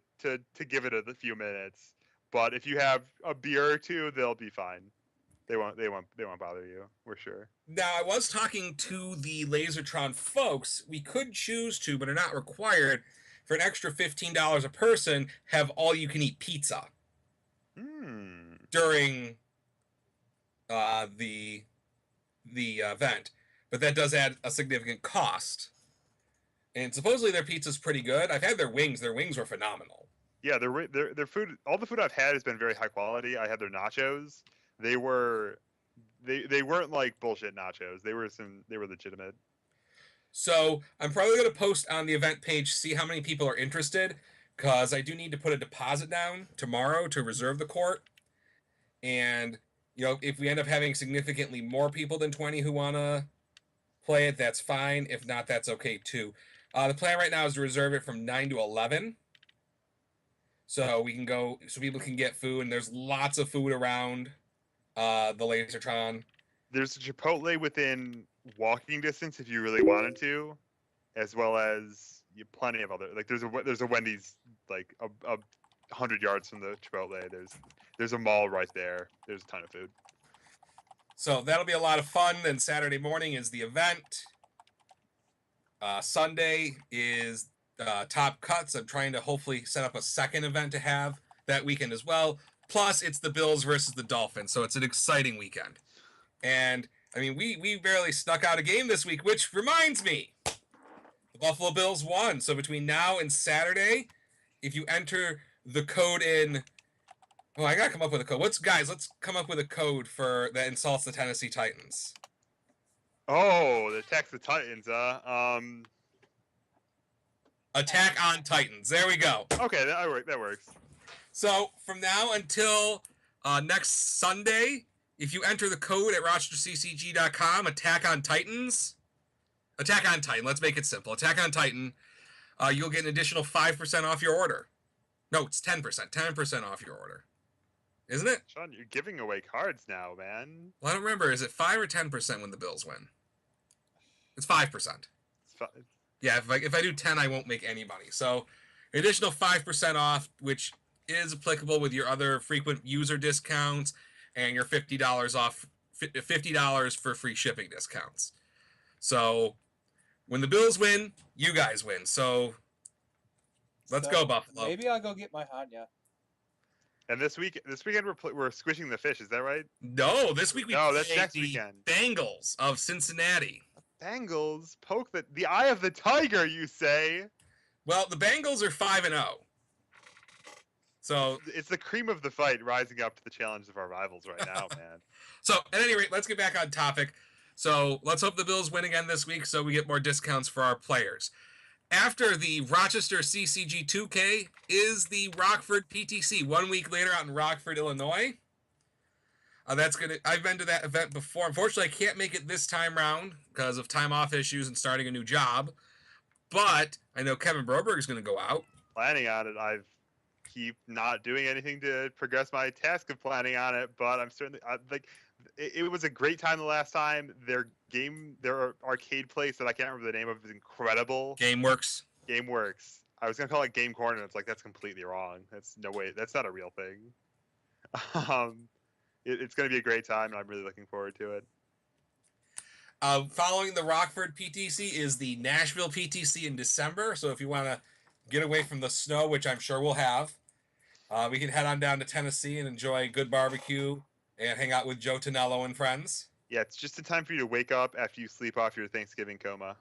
give it a few minutes. But if you have a beer or two, they'll be fine. They won't bother you. We're sure. Now, I was talking to the Lasertron folks. We could choose to, but are not required. For an extra $15 a person, have all you can eat pizza during the event, but that does add a significant cost. And supposedly their pizza's pretty good. I've had their wings. Their wings were phenomenal. Yeah, their food. All the food I've had has been very high quality. I had their nachos. They were they weren't like bullshit nachos. They were legitimate. So I'm probably going to post on the event page, see how many people are interested, because I do need to put a deposit down tomorrow to reserve the court. And, if we end up having significantly more people than 20 who want to play it, that's fine. If not, that's okay too. The plan right now is to reserve it from 9 to 11. So we can go, so people can get food, and there's lots of food around the Lasertron. There's a Chipotle within walking distance if you really wanted to, as well as plenty of other. Like there's a Wendy's like a 100 yards from the Chipotle. There's a mall right there. There's a ton of food. So that'll be a lot of fun. Then Saturday morning is the event. Sunday is Top Cuts. I'm trying to hopefully set up a second event to have that weekend as well. Plus, it's the Bills versus the Dolphins, so it's an exciting weekend. And I mean, we barely snuck out a game this week, which reminds me, the Buffalo Bills won. So between now and Saturday, if you enter the code in, oh, I gotta come up with a code. Let's come up with a code for that insults the Tennessee Titans. Oh, the Texas Titans. Attack on Titans. There we go. Okay, that works. So from now until next Sunday, if you enter the code at RochesterCCG.com, Attack on Titan, let's make it simple. Attack on Titan, you'll get an additional 5% off your order. No, it's 10%. 10% off your order. Isn't it? Sean, you're giving away cards now, man. Well, I don't remember. Is it 5 or 10% when the Bills win? It's 5%. It's fine. Yeah, if I do 10, I won't make any money. So, additional 5% off, which is applicable with your other frequent user discounts and your $50 off, $50 for free shipping discounts. So, when the Bills win, you guys win. So, let's go, Buffalo. Maybe I'll go get my Hanya. And this weekend we're squishing the fish. Is that right? No, this week that's next the weekend. Bengals of Cincinnati. Bengals poke the eye of the tiger, you say? Well, the Bengals are 5-0. So it's the cream of the fight rising up to the challenge of our rivals right now, man. So at any rate, let's get back on topic. So let's hope the Bills win again this week so we get more discounts for our players. After the Rochester CCG 2K is the Rockford PTC 1 week later out in Rockford, Illinois. I've been to that event before. Unfortunately, I can't make it this time round because of time off issues and starting a new job. But I know Kevin Broberg is going to go out. Planning on it. I keep not doing anything to progress my task of planning on it, but I'm certainly it was a great time the last time. Their arcade place that I can't remember the name of is incredible. GameWorks. I was gonna call it Game Corner. It's like that's completely wrong. That's no way. That's not a real thing. It's going to be a great time, and I'm really looking forward to it. Following the Rockford PTC is the Nashville PTC in December. So if you want to get away from the snow, which I'm sure we'll have, we can head on down to Tennessee and enjoy good barbecue and hang out with Joe Tonello and friends. Yeah, it's just a time for you to wake up after you sleep off your Thanksgiving coma.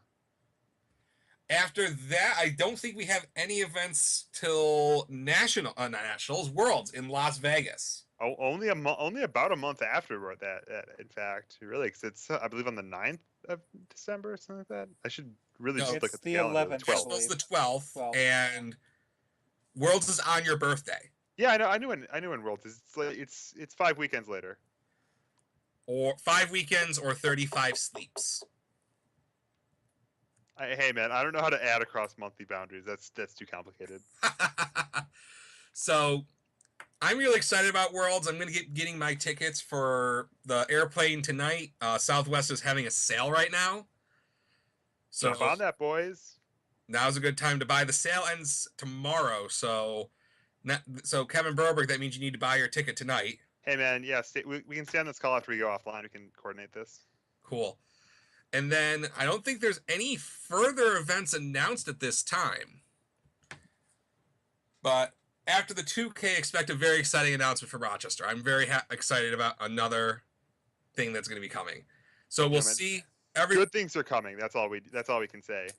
After that, I don't think we have any events till Worlds in Las Vegas. Oh, only about a month after that, in fact, really, because it's I believe on the 9th of December or something like that. I should really just look at the calendar. 11th. It's the 12th, and Worlds is on your birthday. Yeah, I knew when Worlds is. It's 5 weekends later. Or 5 weekends or 35 sleeps. Hey man, I don't know how to add across monthly boundaries. That's too complicated. So I'm really excited about Worlds. I'm going to getting my tickets for the airplane tonight. Southwest is having a sale right now. So jump on that, boys. Now's a good time to buy. The sale ends tomorrow. So Kevin Broberg, that means you need to buy your ticket tonight. Hey man, yeah, we can stay on this call after we go offline. We can coordinate this. Cool. And then I don't think there's any further events announced at this time. But after the 2K, expect a very exciting announcement for Rochester. I'm very excited about another thing that's going to be coming. So we'll see. Good things are coming. That's all we can say.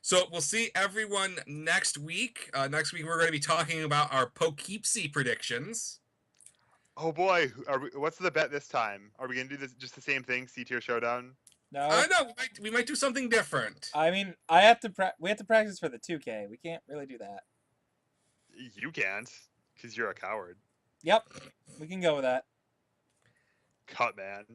So we'll see everyone next week. Next week we're going to be talking about our Poughkeepsie predictions. Oh boy, what's the bet this time? Are we gonna do this just the same thing? C tier showdown. No, No, we might do something different. I mean, we have to practice for the 2K. We can't really do that. You can't, because you're a coward. Yep, we can go with that. Cut, man.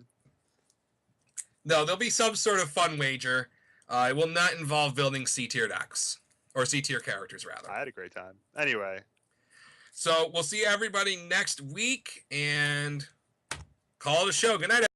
No, there'll be some sort of fun wager. It will not involve building C tier decks or C tier characters, rather. I had a great time. Anyway. So we'll see everybody next week and call it a show. Good night.